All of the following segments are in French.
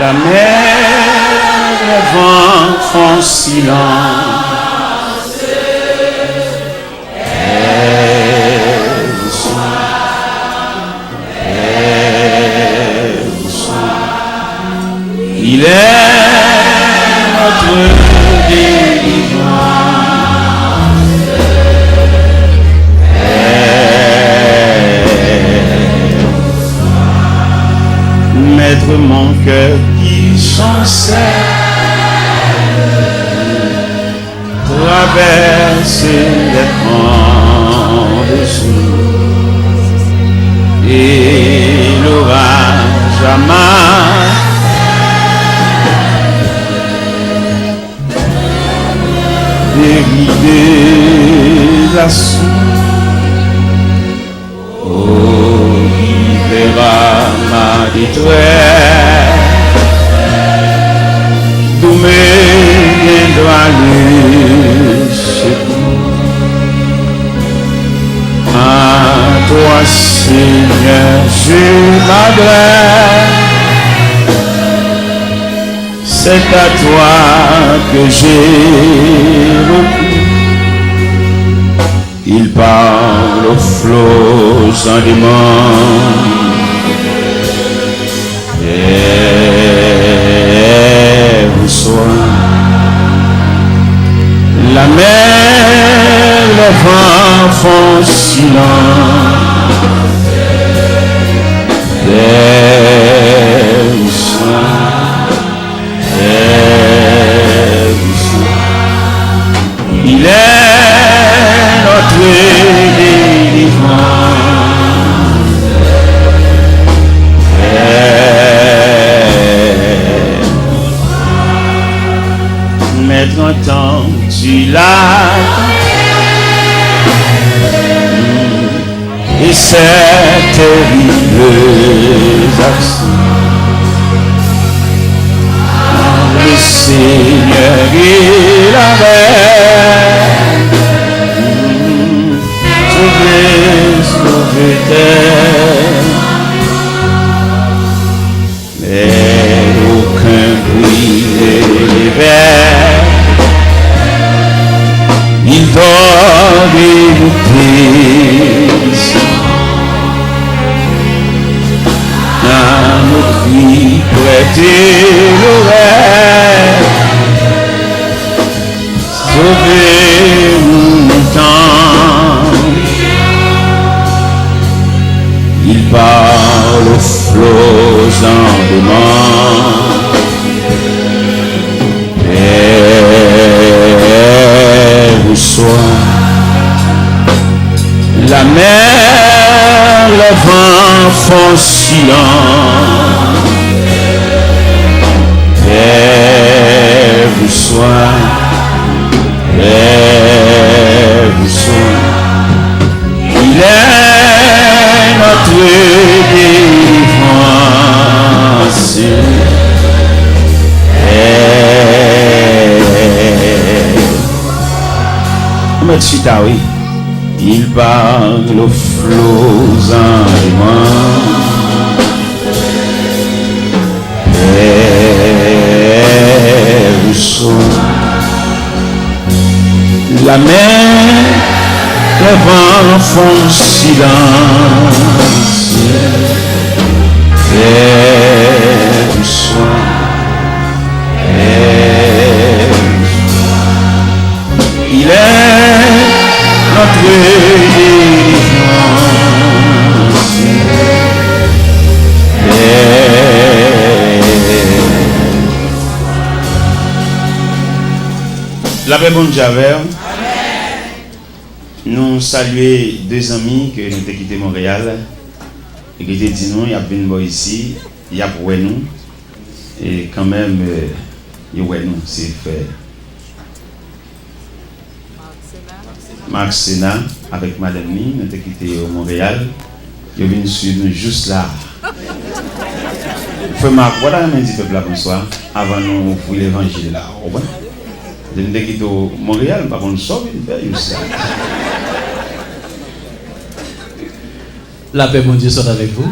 La mer, le vent font silence. Il est notre délivrance. Maître, mon cœur qui chancelle traverse les pans de jour et l'orage amarre. Dérider la source, oh, il verra ma détresse, d'où me viendra le secours. À toi, Seigneur, je m'adresse. C'est à toi que j'ai recours. Il parle aux flots en demande. Et vous soir, la mer, le vent font silence. Et vous soir, il est notre délivrance. Maître, entends-tu la et cette terrible action? Le Seigneur il avait sauvé terre, mais aucun bruit n'élevait. Il doit dégoûter à nos cris prêter l'oreille. Sauvez-nous longtemps. Il parle aux flots en demande. Et vous soir, la mer, le vent font silence. Et vous soir, et vous soir, il est notre délivrance. Oui. Il parle aux flots en demande. Et vous soir, la mer, le vent font silence. Et vous soir, il est notre délivrance. La paix bonne Javel. Nous saluons deux amis que nous avons quitté Montréal et qui ont dit nous, il y a venu ici, il y a pour nous et quand même il y a nous, c'est fait. Marc Sénat avec Madame Ni, nous avons quitté Montréal, ils viennent suivre nous juste là. Frère Marc, voilà un petit peuple là bonsoir, avant nous pour l'évangile là. Je ne quitté Montréal, par contre, sauve une paix juste là. La paix, mon Dieu, soit avec vous.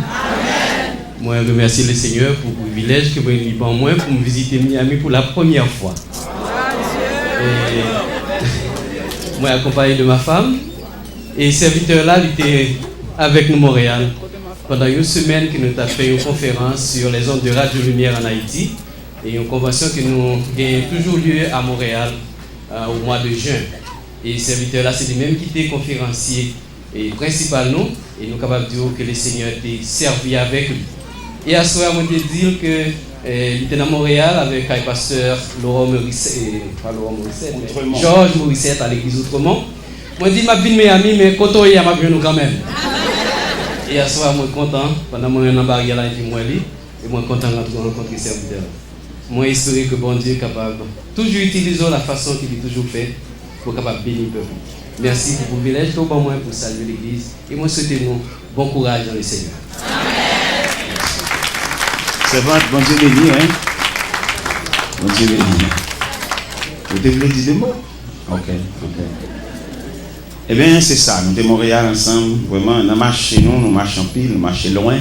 Amen. Moi, je remercie le Seigneur pour le privilège que vous avez pour moi pour me visiter Miami pour la première fois. Et moi, accompagné de ma femme. Et ce serviteur-là, il était avec nous à Montréal pendant une semaine que nous avons fait une conférence sur les ondes de Radio Lumière en Haïti. Et une convention que nous gagnons toujours lieu à Montréal au mois de juin. Et ce serviteur-là, c'est lui-même qui était conférencier et principal nous. Et nous sommes capables de dire que le Seigneur était servi avec lui. Et à ce moment, je veux dire que il était à Montréal avec le pasteur Georges Morissette à l'église Outremont. Moi, je dis, je suis Miami, mais quand on est à nous quand même. Et à ce moment, je suis content. Pendant que je suis en barrière, je suis et moi, content de rencontrer ce serviteur. Moi, j'espère que bon Dieu est capable toujours utiliser la façon qu'il a toujours fait pour capable bénir le peuple. Merci pour le privilège que vous avez pour saluer l'église. Et moi, souhaitez-nous bon courage dans le Seigneur. C'est vrai, bon Dieu béni, hein? Bon Dieu béni. Vous devez dire des mots? Ok. Eh bien, c'est ça. Nous sommes à Montréal ensemble. Vraiment, on a marché, nous marchons pile, nous marchons loin.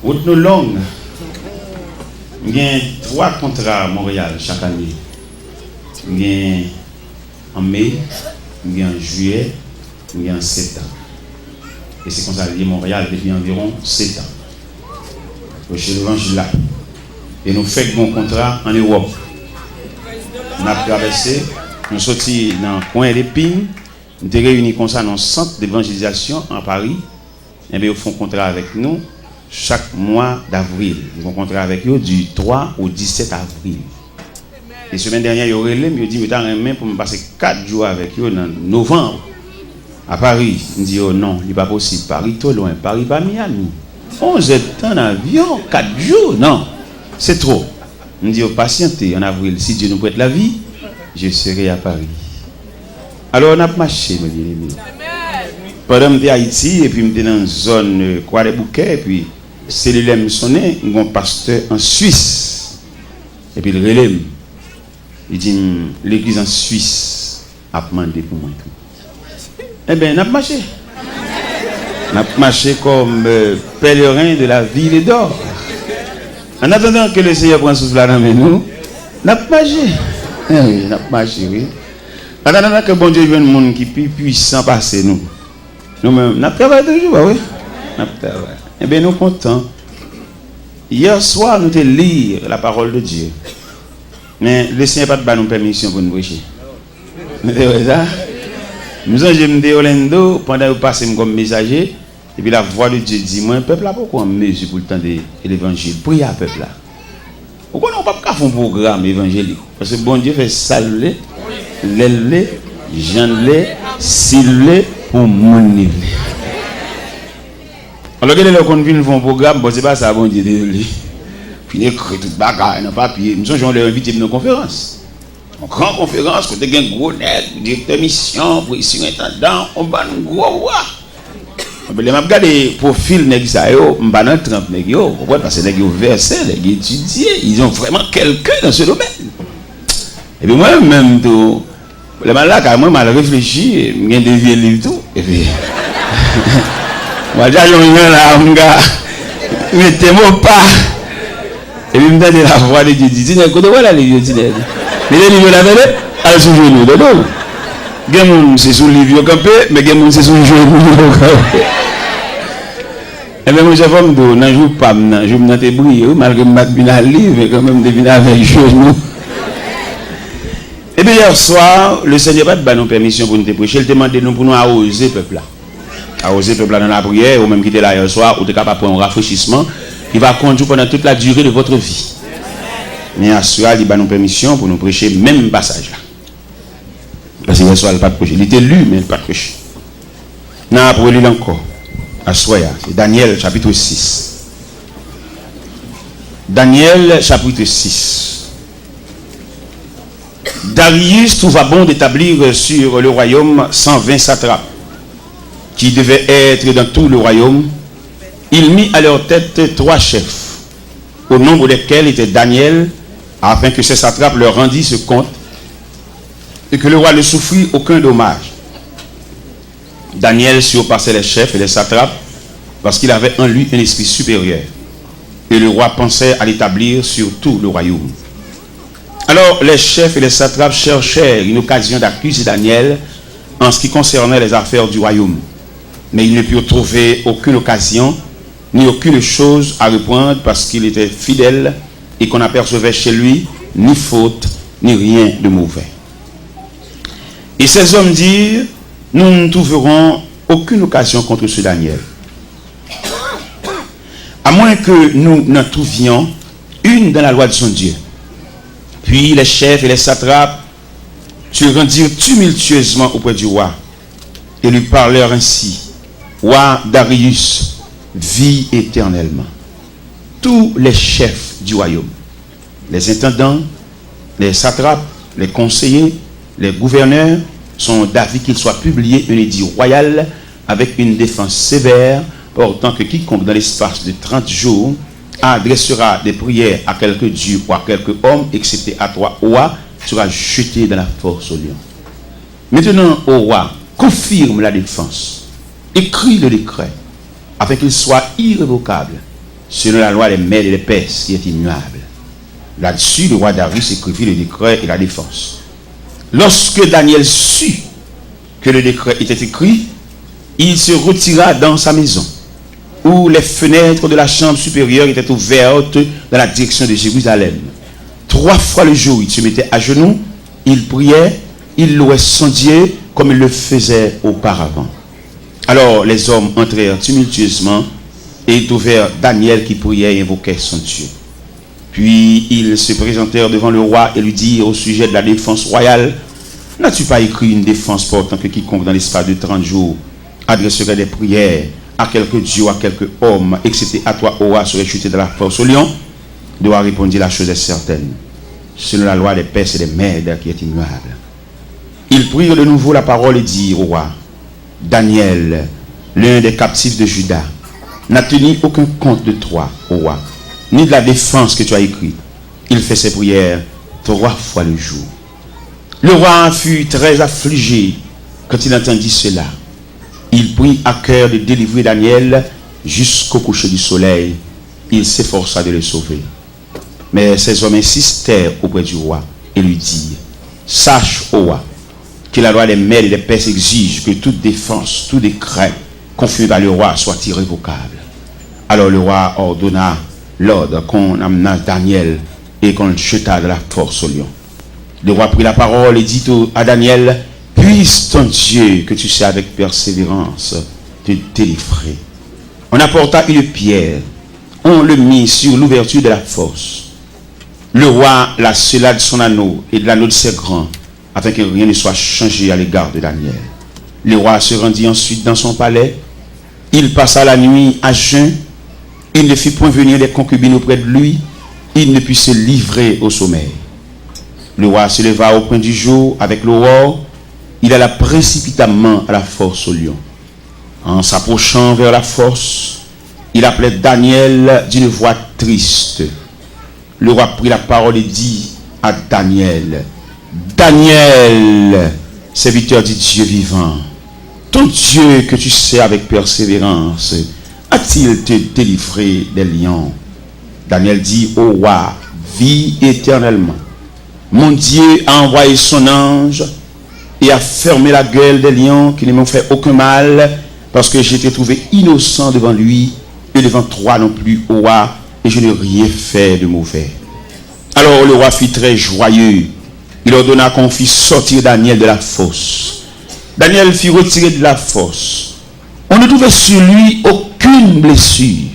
Route nous longue. Il y a 3 contrats à Montréal chaque année. Il y a en mai, il y a en juillet, il y a en septembre. Et c'est comme ça que Montréal depuis environ 7 ans. Chez l'évangile là. Et nous faisons un contrat en Europe. On a traversé, nous sommes sortis dans le coin d'Épine, nous sommes réunis comme ça dans un centre d'évangélisation en Paris. Et bien, ils font un contrat avec nous chaque mois d'avril. Ils font un contrat avec eux du 3 au 17 avril. Et la semaine dernière, ils ont relé, ils ont dit, mais un main pour me passer 4 jours avec eux en novembre à Paris. Ils disent, oh non, il n'est pas possible. Paris, trop loin. Paris, pas Miami. 11 heures en avion, 4 jours, non, c'est trop. Nous disons, patientez en avril, si Dieu nous prête la vie, je serai à Paris. Alors on a marché, mes bien-aimés. Pendant que j'étais à Haïti, et puis j'étais dans une zone Croix des Bouquets, et puis cellulaire me sonnait, il y a un pasteur en Suisse. Et puis le relais, il dit, l'église en Suisse a demandé pour moi. Eh bien, on a marché. On a marché comme pèlerin de la ville d'or. En attendant que le Seigneur prenne souffle dans nous, on a marché. Oui, on a marché, oui. En attendant que bon Dieu vienne, monde qui est plus puissant passer nous. Nous-mêmes, on a travaillé toujours, oui. On a travaillé. Eh bien, nous sommes contents. Hier soir, nous avons lu la parole de Dieu. Mais le Seigneur n'a pas de permission pour nous prêcher. Vous savez ça? Nous avons dit Orlando, pendant que vous passez comme messager, et puis la voix de Dieu dit, moi, le peuple là, pourquoi on mesure pour le temps de l'évangile? Priez à le peuple là. Pourquoi on n'a pas faire un programme évangélique? Parce que bon Dieu fait saluer, l'élever, j'enlever, s'il pour mon. Alors que les gens qui font un programme, bon, c'est pas ça, bon Dieu, désolé. Puis ils écrivent tout bagarre dans papier. Nous sommes invités à nos conférences. En grande conférence, quand il y a un gros net, directeur mission, président intendant, on va nous gros. Je vais regarder le profil de ça, je vais dans 30 nègres, parce que les gens versés, les gens étudiés, ils ont vraiment quelqu'un dans ce domaine. Et puis moi-même, les malades, moi, mal réfléchi, je dévié le livre tout. Et puis, moi, j'ai un là, mon gars, mettez-moi pas. Et puis, je me donne la voix de Dieu, je dis, écoute, voilà les vieux, mais les livres là, elles sont genoux de l'eau. Quelqu'un c'est sous le livre campé, mais quelqu'un c'est sous le genou campé. Et bien, moi, j'ai fait un jour, je ne pas, je me suis brillé, malgré que je suis bien livre, mais quand même, je suis avec le genou. Et bien, hier soir, le Seigneur n'a pas de permission pour nous prêcher, il demande nous pour nous arroser le peuple là. Arroser le peuple là dans la prière, ou même quitter là hier soir, ou de capable prendre un rafraîchissement qui va conduire pendant toute la durée de votre vie. Mais à ce soir, il a nous permission pour nous prêcher même passage là. Parce que hier soir, il n'a pas prêché. Il était lu, mais il n'a pas prêché. Non, pour lire encore. À ce soir, c'est Daniel chapitre 6. Daniel chapitre 6. Darius trouva bon d'établir sur le royaume 120 satrapes qui devaient être dans tout le royaume. Il mit à leur tête 3 chefs, au nombre desquels était Daniel, afin que ces satrapes leur rendissent ce compte et que le roi ne souffrit aucun dommage. Daniel surpassait les chefs et les satrapes parce qu'il avait en lui un esprit supérieur. et le roi pensait à l'établir sur tout le royaume. Alors les chefs et les satrapes cherchèrent une occasion d'accuser Daniel en ce qui concernait les affaires du royaume. Mais ils ne purent trouver aucune occasion, ni aucune chose à reprendre parce qu'il était fidèle et qu'on n'apercevait chez lui ni faute, ni rien de mauvais. Et ces hommes dirent, nous ne trouverons aucune occasion contre ce Daniel, à moins que nous n'en trouvions une dans la loi de son Dieu. Puis les chefs et les satrapes se rendirent tumultueusement auprès du roi et lui parlèrent ainsi: Roi Darius, vis éternellement. Tous les chefs du royaume, les intendants, les satrapes, les conseillers, les gouverneurs sont d'avis qu'il soit publié un édit royal avec une défense sévère, portant que quiconque dans l'espace de 30 jours adressera des prières à quelque dieu ou à quelque homme, excepté à toi, roi, sera jeté dans la force au lion. Maintenant, au roi, confirme la défense, écrit le décret, afin qu'il soit irrévocable, selon la loi des Mèdes et des Perses qui est immuable. Là-dessus, le roi Darius écrivit le décret et la défense. Lorsque Daniel sut que le décret était écrit, il se retira dans sa maison, où les fenêtres de la chambre supérieure étaient ouvertes dans la direction de Jérusalem. 3 fois le jour, il se mettait à genoux, il priait, il louait son Dieu comme il le faisait auparavant. Alors les hommes entrèrent tumultueusement et trouvèrent Daniel qui priait et invoquait son Dieu. Puis ils se présentèrent devant le roi et lui dirent au sujet de la défense royale: n'as-tu pas écrit une défense portant que quiconque dans l'espace de 30 jours adresserait des prières à quelque dieu ou à quelque homme, excepté à toi, ô roi, serait jeté de la force au lion? Le roi répondit: la chose est certaine, selon la loi des Perses et des Mèdes qui est immuable. Ils prirent de nouveau la parole et dirent au roi: Daniel, l'un des captifs de Juda, n'a tenu aucun compte de toi, ô roi, ni de la défense que tu as écrite. Il fait ses prières 3 fois le jour. Le roi fut très affligé quand il entendit cela. Il prit à cœur de délivrer Daniel jusqu'au coucher du soleil. Il s'efforça de le sauver. Mais ces hommes insistèrent auprès du roi et lui dirent: sache, ô roi, que la loi des Mèdes et des Perses exige que toute défense, tout décret confirmé par le roi soit irrévocable. Alors le roi ordonna l'ordre qu'on amena Daniel et qu'on le jeta de la force au lion. Le roi prit la parole et dit à Daniel: puisse ton Dieu, que tu sais avec persévérance, te délivrer. On apporta une pierre, on le mit sur l'ouverture de la fosse. Le roi la scella de son anneau et de l'anneau de ses grands, afin que rien ne soit changé à l'égard de Daniel. Le roi se rendit ensuite dans son palais. Il passa la nuit à jeun. Il ne fit point venir les concubines auprès de lui. Il ne put se livrer au sommeil. Le roi se leva au point du jour avec l'aurore. Il alla précipitamment à la fosse au lion. En s'approchant vers la fosse, il appelait Daniel d'une voix triste. Le roi prit la parole et dit à Daniel: Daniel, serviteur du Dieu vivant, ton Dieu que tu sais avec persévérance, a-t-il te délivré des lions? Daniel dit: ô roi, vis éternellement. Mon Dieu a envoyé son ange et a fermé la gueule des lions qui ne m'ont fait aucun mal, parce que j'étais trouvé innocent devant lui et devant toi non plus, ô roi, et je n'ai rien fait de mauvais. Alors le roi fut très joyeux. Il ordonna qu'on fît sortir Daniel de la fosse. Daniel fut retiré de la fosse. On ne trouvait sur lui aucune blessure,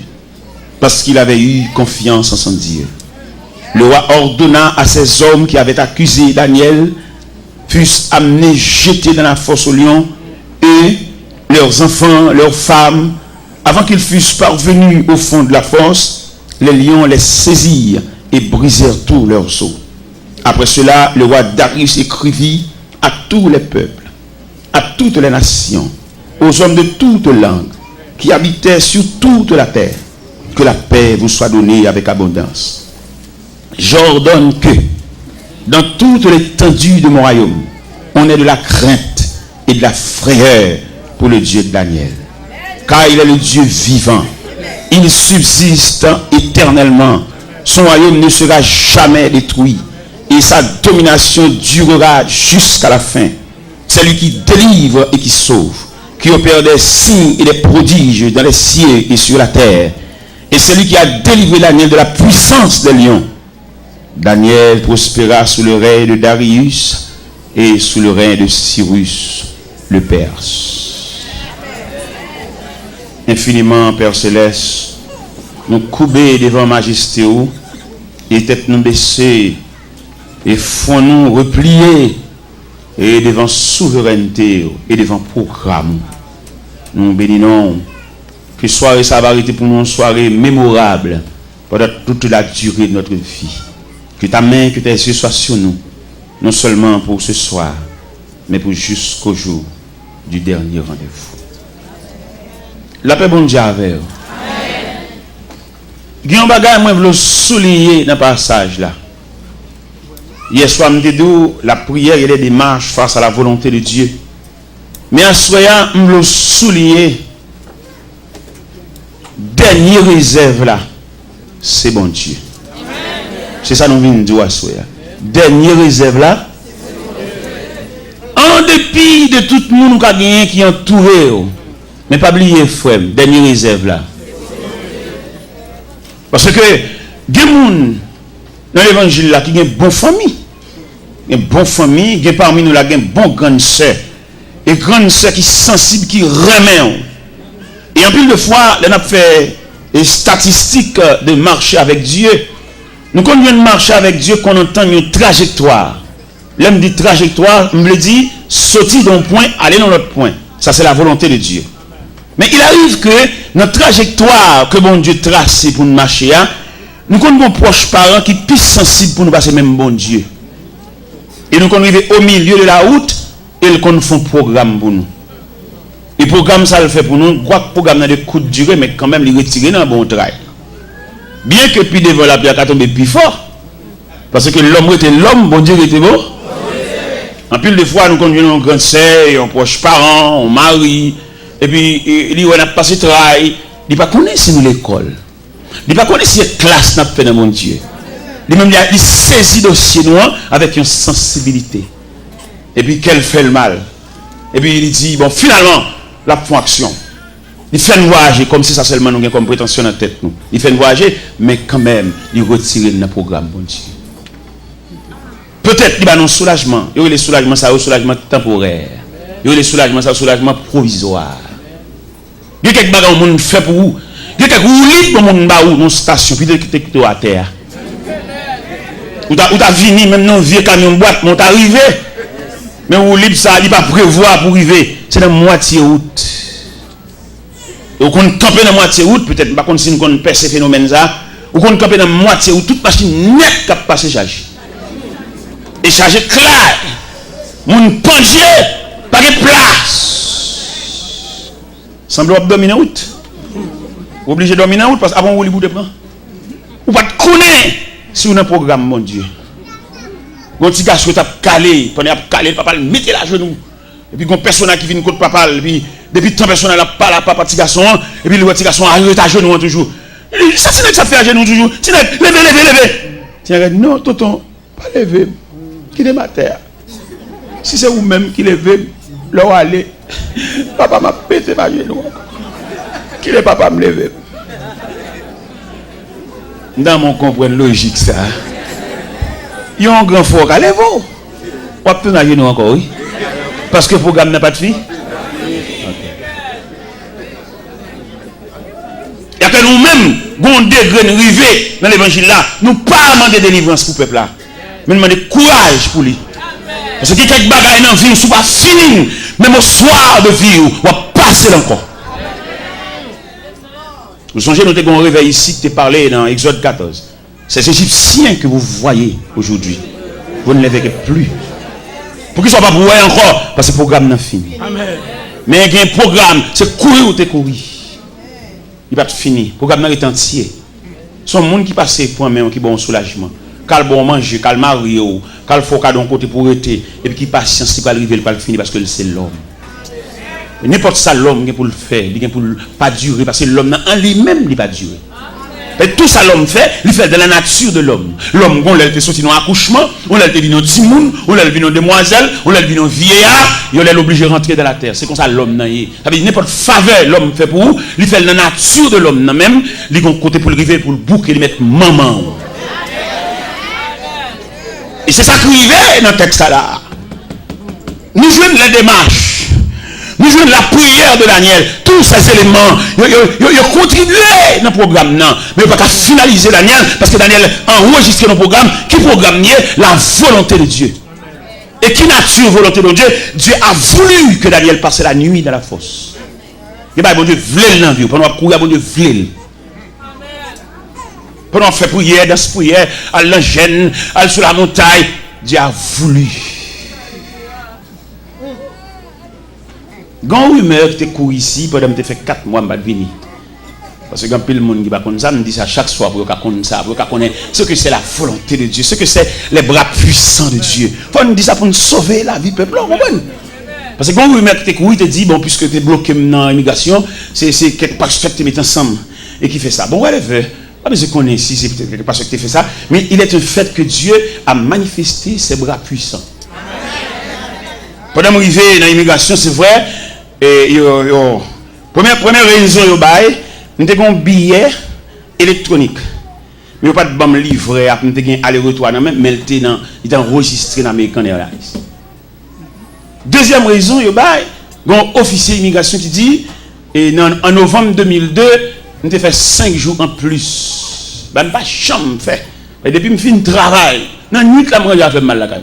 parce qu'il avait eu confiance en son Dieu. Le roi ordonna à ces hommes qui avaient accusé Daniel fussent amenés, jetés dans la fosse aux lions, et leurs enfants, leurs femmes, avant qu'ils fussent parvenus au fond de la fosse, les lions les saisirent et brisèrent tous leurs os. Après cela, le roi Darius écrivit à tous les peuples, à toutes les nations, aux hommes de toutes langues qui habitaient sur toute la terre, que la paix vous soit donnée avec abondance. J'ordonne que, dans toute l'étendue de mon royaume, on ait de la crainte et de la frayeur pour le Dieu de Daniel. Car il est le Dieu vivant, il subsiste éternellement. Son royaume ne sera jamais détruit et sa domination durera jusqu'à la fin. C'est lui qui délivre et qui sauve, qui opère des signes et des prodiges dans les cieux et sur la terre. Et c'est lui qui a délivré Daniel de la puissance des lions. Daniel prospéra sous le règne de Darius et sous le règne de Cyrus le Perse. Infiniment, Père Céleste, nous couper devant majesté et tête nous baisser et font nous replier et devant souveraineté et devant programme. Nous bénissons que soirée ça va arrêter pour nous une soirée mémorable pendant toute la durée de notre vie. Que ta main, que tes yeux soient sur nous, non seulement pour ce soir, mais pour jusqu'au jour du dernier rendez-vous. La paix bon Dieu avec vous. Il y a un bagage que je veux souligner dans le passage là. Hier soir, je me dis la prière et les démarches face à la volonté de Dieu. Mais en soir, je veux souligner dernière réserve là, c'est bon Dieu. C'est ça que nous venons de dire à soir. Dernière réserve là, en dépit de tout le monde qui est entouré, mais pas oublier frère, dernière réserve là. Parce que il y a des gens dans l'évangile là qui ont une bonne famille. Une bonne famille, il y a parmi nous là une bonne grande sœur. Et grande sœur qui est sensible, qui remet. Et en plus de fois, on a fait des statistiques de marcher avec Dieu. Nous quand on vient de marcher avec Dieu, qu'on entend une trajectoire. L'homme dit trajectoire, on me le dit, sortir d'un point, aller dans l'autre point. Ça c'est la volonté de Dieu. Mais il arrive que notre trajectoire que bon Dieu trace pour nous marcher, nous avons des proches parents qui sont plus sensibles pour nous passer même bon Dieu. Et nous arrivons au milieu de la route et ils font un programme pour nous. Et le programme, ça le fait pour nous. Quoi que le programme a des coups de durée, mais quand même, il retire dans un bon travail. Bien que puis devant la pierre, tombe plus fort. Parce que l'homme était l'homme, bon Dieu était beau. En pile de fois, nous conduisons un grand sœur, un proche parent, un mari. Et puis, il dit, on a passé le travail. Il ne pas connaître si nous l'école. Il ne pas connaître si la classe n'a pas fait dans mon Dieu. Il saisit le dossier noir avec une sensibilité. Et puis, qu'elle fait le mal. Et puis, il dit, bon, finalement, la font action. Il fait nous voyager comme si ça seulement nous avons comme prétention dans la tête. Nous. Il fait nous voyager, mais quand même, il retire le programme, bon Dieu. Peut-être qu'il y a un soulagement. Il y a le soulagement, ça un soulagement temporaire. Il y a le soulagement, ça un soulagement provisoire. Il y a quelques bagages que monde fait pour vous. Il y a quelques roulis pour monde dans une station, puis il y a à terre. Ou t'as fini, même dans un vieux camion boîte, mais t'es arrivé. Mais vous libre ça, il va prévoir pour arriver. C'est la moitié route. Et vous comptez camper dans la moitié route, peut-être, par contre, si nous connaissons ce phénomène là, vous comptez camper dans la moitié route, toute machine nette qui a passé chargée. Et chargée clair. Mon penché, pas de place. Semble vous dominer la route. Vous obligez de dominer la route parce qu'avant vous les prendre. Vous ne pouvez pas connaître si vous avez un programme, mon Dieu. Quand petit garçon t'a calé, pendant calé, papa le mettait la genou. Et puis quand personne qui vient contre papa, et puis depuis tant personne n'a pas la papa petit garçon, et puis le petit garçon arrive à genoux toujours. Ça c'est ça fait à genoux toujours. C'est lever. Tiens, non, tonton, pas lever. Qui est ma terre. Si c'est vous-même qui levez, là où aller, papa m'a pété ma genou. Qui est papa me lever. Dans mon comprendre logique ça. Il y a un grand fort à lever. Ou à à genoux encore, oui. Parce que le programme n'a pas de fille. Il y a que nous-mêmes, bon degré de rivé dans l'évangile là, nous pas demander délivrance pour le peuple là. Mais nous demander courage pour lui. Parce que quelques bagages dans la vie, ne pas fini. Même au soir de vie, on va passer encore. Vous songez, nous avons un réveil ici qui est parlé dans Exode 14. C'est ces Égyptiens que vous voyez aujourd'hui. Vous ne les verrez plus. Pour qu'ils ne soient pas pour encore, parce que le programme n'a fini. Amen. Mais il y a un programme, c'est courir ou te courir. Il va être fini. Le programme est entier. Ce monde qui passe pour un qui bon soulagement. Quand bon manger, quand marié, quand faut qu'à d'un côté pour être, et puis qui patience, qui va arriver, il va le finir parce que c'est l'homme. N'importe ça l'homme qui pour le faire, il pour pas durer parce que l'homme en lui-même il pas durer. Et tout ça l'homme fait, il fait de la nature de l'homme. L'homme, on l'a sorti dans accouchement, on l'a vu dans timoun, on l'a vu dans demoiselle, on l'a vu dans vieillard, il est obligé de rentrer dans la terre. C'est comme ça l'homme n'a y. Ça veut dire n'importe faveur l'homme fait pour vous, il fait de la nature de l'homme même, il a côté pour le river pour le bouc et lui mettre maman. Et c'est ça qui arrive dans le texte là. Nous jouons les démarches. Nous jouons la prière de Daniel. Tous ces éléments, ils contribuent dans le programme. Non. Mais il ne faut pas finaliser Daniel parce que Daniel a enregistré dans le programme qui programme la volonté de Dieu. Et qui nature volonté de Dieu? Dieu a voulu que Daniel passe la nuit dans la fosse. Et bien, bon Dieu voulait dans la vie. Pendant courir, bon Dieu voulait. Pendant faire prière, dans cette prière, à l'engène, à sur la montagne, Dieu a voulu. Quand rumeur qui te court ici, pendant que tu fais 4 mois, je vais venir. Parce que quand le monde qui va connaître ça, me dit ça chaque soir pour qu'on ça, pour qu'on connaisse ce que c'est la volonté de Dieu, ce que c'est les bras puissants de Dieu. Faut nous dire ça pour nous sauver la vie peuple, vous comprenez? Parce que quand rumeur qui te court, il te dit bon puisque tu es bloqué dans l'immigration, c'est quelque pasteur qui te met ensemble et qui fait ça. Bon ouais, pas besoin de connaître si c'est quelque pasteur qui te fait ça, mais il est un fait que Dieu a manifesté ses bras puissants. Pendant que je suis dans l'immigration, c'est vrai. Et première raison, nous avons un billet électronique. Mais pas de bon livret, nous avons aller-retour, mais il est enregistré dans l'American Airlines. Deuxième raison, nous avons un officier d'immigration qui dit, en novembre 2002, nous avons fait 5 jours en plus. Je n'ai pas de chambre fait. Et depuis que je finis le travail, dans la nuit, je vais faire mal la caille.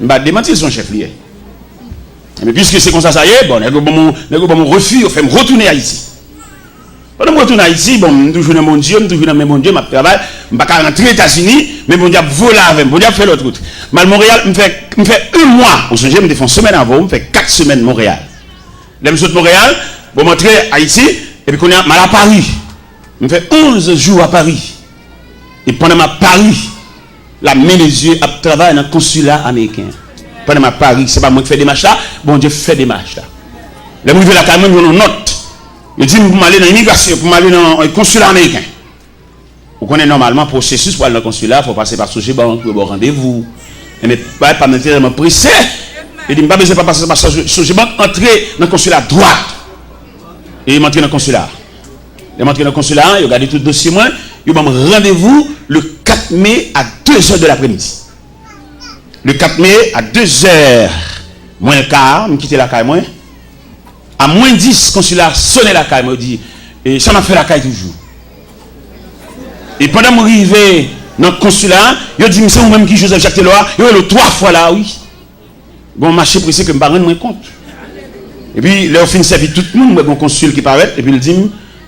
Je vais démentir son chef lié. Mais puisque c'est comme ça, ça y est, bon, mon refus, il fait me retourner à Haïti. Pendant que je retourne à Haïti, bon, je toujours dans mon Dieu, je toujours dans mon Dieu, je travaille, je ne vais pas rentrer aux États-Unis, mais mon Dieu voler avec moi, mon Dieu fait l'autre route. Mal Montréal, je fais 1 mois, au sujet, je me fais une semaine avant, je fais 4 semaines Montréal. Là, je suis de Montréal, je vais rentrer à Haïti, et puis quand je suis à Paris, je fais 11 jours à Paris. Et pendant ma Paris, la main des yeux, je travaille dans le consulat américain. Pendant ma Paris, c'est pas moi qui fais des marches là, bon Dieu fait des marches là. Là, je vais la caméra, je une note. Je dis, pour m'aller dans l'immigration, pour m'aller dans le consulat américain. Vous connaissez normalement le processus pour aller dans le consulat, il faut passer par Sogebank, pour avoir rendez-vous. Mais pas nécessairement pressé. Il dit, je ne vais pas passer par Sogebank, entrer dans le consulat droite. Et il m'entre dans le consulat. Il m'entre dans le consulat, il regarde tout le dossier, il m'a rendez-vous le 4 mai à 2h de l'après-midi. Le 4 mai à 2h moins le quart, je quitte la caille moi. À moins 10, consulat sonne la caille, me dit, et ça m'a fait la caille toujours. Et pendant que je suis arrivé dans le consulat, il dit, c'est vous-même qui Joseph Jacques Taylor, il est 3 fois là, oui. Bon, marché pressé que je ne me rends moins compte. Et puis, là, on finit servir tout le monde, mon consul qui paraît, et puis il dit,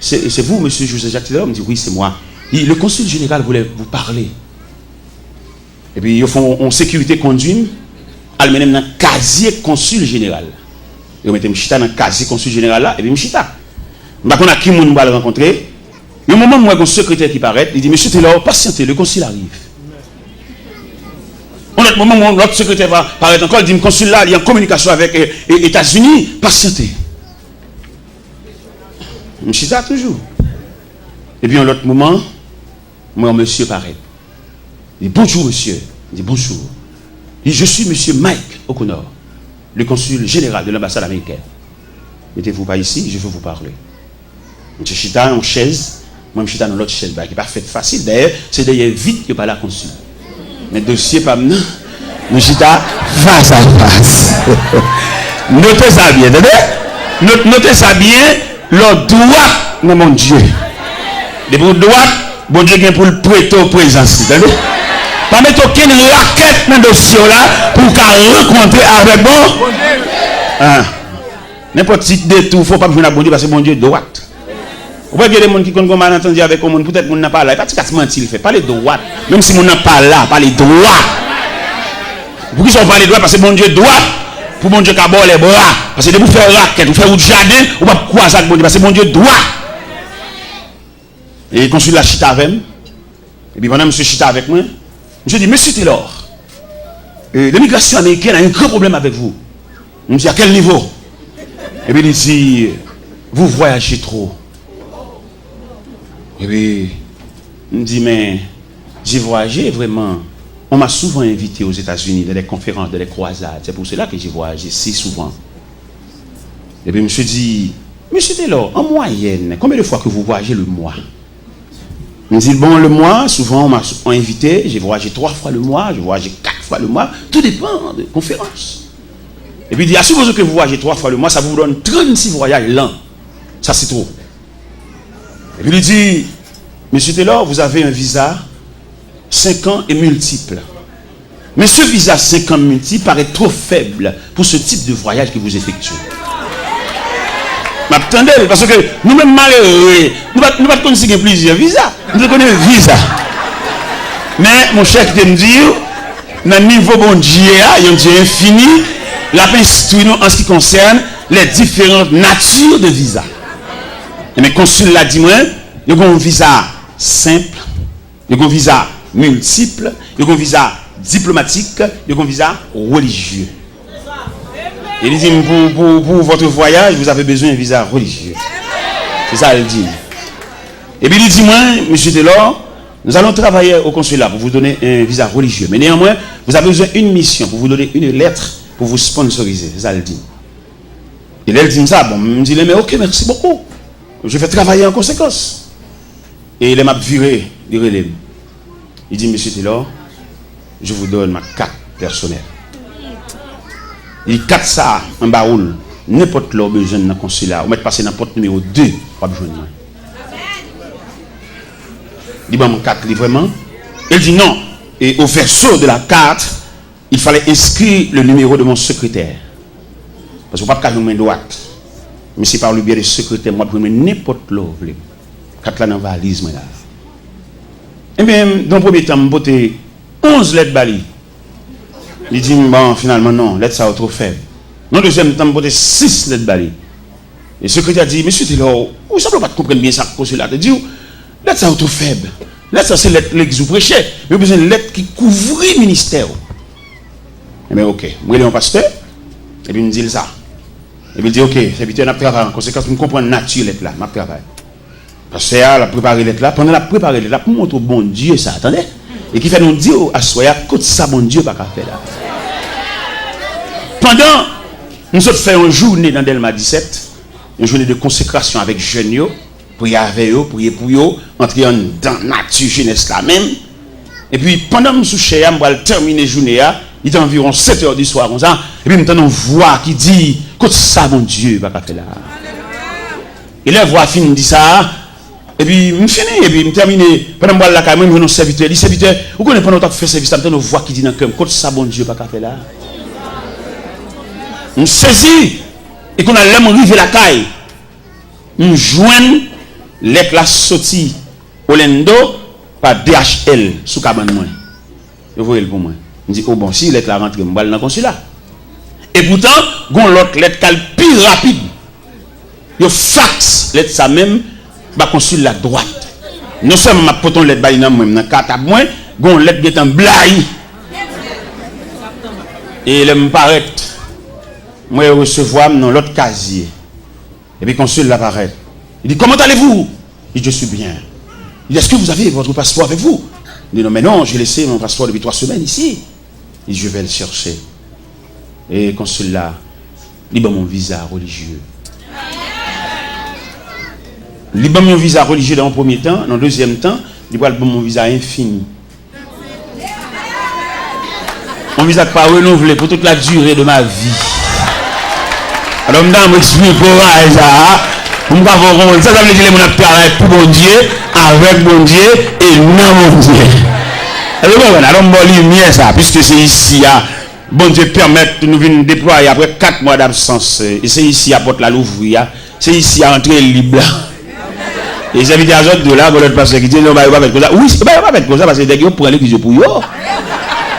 c'est vous, monsieur Joseph Jacques Taylor? Il me dit, oui, c'est moi. Le consul général voulait vous parler. Et puis, ils font en sécurité conduite, ils mettent dans le casier consul général. Ils mettent Mchita dans le casier consul général là, et puis Mchita. Je ne sais pas qui on va le rencontrer. Il y a un moment où il y a un secrétaire qui paraît, il dit, monsieur Taylor, patientez, le consul arrive. Un autre moment où l'autre secrétaire va paraître encore, il dit, le consul là, il est en communication avec les États-Unis, patientez. Mchita toujours. Et puis, en l'autre moment, moi, monsieur paraît. Il dit bonjour monsieur. Il dit bonjour. Il dit je suis monsieur Mike O'Connor, le consul général de l'ambassade américaine. Mettez-vous pas ici, je veux vous parler. Monsieur Chita en chaise, moi je suis dans l'autre chaise, qui n'est pas fait facile. D'ailleurs, c'est d'ailleurs vite que pas la consul. Mais dossier pas maintenant. Nous Chita face à face. Notez ça bien, notez ça bien, le droit dans mon Dieu. Les pour droit, bon Dieu vient pour le prêter au présence. Pas mettre aucune raquette dans le dossier là pour qu'elle rencontre avec bon. N'importe qui détour, il ne faut pas venir à bon Dieu parce que bon Dieu est droite. Vous voyez des gens qui ont malentendu avec le monde, peut-être qu'on n'a pas là. Il n'y a pas de mentir, il fait pas les droits. Même si on n'a pas là, pas les droits. Pourquoi ils sont pas les droits? Parce que bon Dieu est droit. Pour bon Dieu qui a les bras. Parce que vous faites raquette, vous faites un jardin, vous ne pouvez pas croiser avec bon Dieu parce que bon Dieu est droit. Et le consul la chita avec moi. Et puis pendant que monsieur chita avec moi, je dis, monsieur Taylor, l'immigration américaine a un grand problème avec vous. Je me dis, à quel niveau? Et puis il dit, vous voyagez trop. Et puis, il me dit, mais j'ai voyagé vraiment. On m'a souvent invité aux États-Unis dans des conférences, dans des croisades. C'est pour cela que j'ai voyagé si souvent. Et puis, je me suis dit, monsieur Taylor, en moyenne, combien de fois que vous voyagez le mois? Il me dit, bon, le mois, souvent, on m'a invité. J'ai voyagé 3 fois le mois, j'ai voyagé 4 fois le mois. Tout dépend des conférences. Et puis, il dit, à supposer que vous voyagez 3 fois le mois, ça vous donne 36 voyages l'an. Ça, c'est trop. Et puis, il dit, monsieur Taylor, vous avez un visa 5 ans et multiple. Mais ce visa 5 ans multiple paraît trop faible pour ce type de voyage que vous effectuez. M'attendez, parce que nous-mêmes malheureux, nous ne pas conseiller plusieurs visas. Nous connaissons un visa. Mais mon cher qui me dit, dans le niveau bon Dieu, il y a un Dieu infini, la paix instruit nous en ce qui concerne les différentes natures de visa. Et mes consuls l'a dit moi, il y a un visa simple, il y a un visa multiple, il y a un visa diplomatique, il y a un visa religieux. Il dit pour votre voyage, vous avez besoin d'un visa religieux. C'est ça, il dit. Et puis il dit moi, monsieur Taylor, nous allons travailler au consulat pour vous donner un visa religieux. Mais néanmoins, vous avez besoin d'une mission pour vous donner une lettre pour vous sponsoriser. C'est ça, il dit. Et là, il dit ça, bon, il me dit, mais ok, merci beaucoup. Je vais travailler en conséquence. Et il m'a viré, il relève. Il dit, monsieur Taylor, je vous donne ma carte personnelle. Il carte ça en baoul. N'importe l'heure besoin dans le consulat. Vous mettez passer dans la porte numéro 2. Pas besoin de moi. Il dit, mon carte, vraiment. Il dit non. Et au verso de la carte, il fallait inscrire le numéro de mon secrétaire. Parce que vous ne pouvez pas main droite. Mais c'est par le biais du secrétaire, moi, je peux n'importe l'heure. Carte là dans la valise. Et bien, dans le premier temps, je vais 11 lettres bali. Il dit, bon, finalement, non, lettres ça trop faible. Dans le deuxième temps, je vais 6 lettres bali. Et le secrétaire dit, monsieur Taylor, vous ne savez pas comprendre bien ça, consulat. Il dit, lettres ça trop faible. Lettres ça, c'est l'église vous prêchez. Mais vous avez besoin de lettres qui couvrent le ministère. Et bien, ok, moi, je suis un pasteur. Et puis, il me dit ça. Et puis, il dit, ok, serviteur, je travaille en conséquence, je comprends la nature de lettre là, je travaille. Parce que la préparé lettre là, pendant la préparé lettre là, pour montrer bon Dieu ça, attendez. Et qui fait nous dire à soya, côté ça, bon Dieu, pas qu'à faire là. Pendant, nous autres faisons une journée dans Delma 17, une journée de consécration avec jeunes, prier avec eux, prier pour eux, entrer dans la nature jeunesse là même. Et puis, pendant que nous sommes chez eux, nous terminer la journée, il est environ 7 h du soir, comme ça, et puis nous avons une voix qui dit, côté ça, bon Dieu, pas qu'à faire là. Et la voix finit dit ça. Et puis, je finis, et puis je termine. Pendant que je suis là, je suis un serviteur. Les serviteurs, vous connaissez pendant que je fais service, je voix qui dit dans le cœur, quand ça, bon Dieu, pas qu'à faire là. Je saisis, et qu'on a l'aime arrivé la caille. Je joigne l'être la sortie au Lendo par DHL sous cabane moi. Vous voyez le pour moi. Je dis, oh bon, si l'être la rentrée, je vais dans le consulat. Et pourtant, gon l'autre lettre qui est plus rapide. Yo fax lettre ça même. Ba consul la droite. Non seulement ma poton lettre ba nan moi dans carte à moi, gon lettre qui est en blaye. Et il me paraît moi recevoir dans l'autre casier. Et puis consul l'apparaît. Il dit comment allez-vous? Il dit je suis bien. Il dit est-ce que vous avez votre passeport avec vous? Il dit non mais non, j'ai laissé mon passeport depuis 3 semaines ici. Il dit je vais le chercher. Et consul là, il dit mon visa religieux. Il donne mon visa religieux dans le premier temps, dans le deuxième temps, il donne mon visa infini. Mon visa pas renouvelé pour toute la durée de ma vie. Alors, je vais expliquer ça. Vous ne pouvez pas comprendre. Ça veut dire que je travaille pour mon Dieu, avec mon Dieu et non mon Dieu. Alors, je vais lumière ça, puisque c'est ici, bon Dieu permet de nous venir déployer après 4 mois d'absence. Et c'est ici à Porte la Louvre, c'est ici à entrer libre. Et les invités à autres de là, l'autre pasteur qui dit non, il va pas faire comme ça. Oui, il va pas faire comme ça parce que les gens prennent l'église pour eux. Il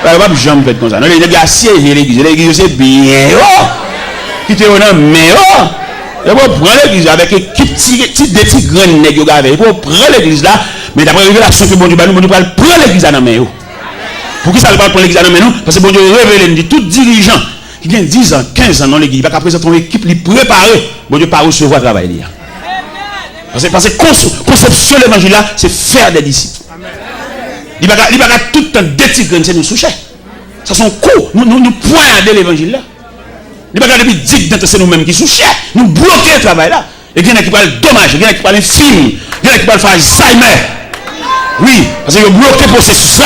va pas jamais faire comme ça. Non, les gens assiégent l'église. L'église c'est bien. Qui te donne mais il va prendre l'église avec des petits grains de nègres avec. Il va prendre l'église là, mais d'après la révélation que bon Dieu va nous prendre l'église dans main. Pour qui ça va prendre l'église dans main nous? Parce que bon Dieu révèle dit tout dirigeant qui vient 10 ans, 15 ans dans l'église, il va présenter une équipe, il préparée, bon Dieu, pas recevoir le travail. Parce que conception de l'évangile là, c'est faire des disciples. Il va tout le temps détigrer, c'est nous soucher. Ça sont coups, nous pointer l'évangile là. Il va depuis 10 ans, c'est nous-mêmes qui souchons, nous bloquer le travail là. Et il y en a qui parlent dommage, il y en a qui parlent film, il y en a qui parlent faire Alzheimer. Oui, parce que vous bloquez le processus là.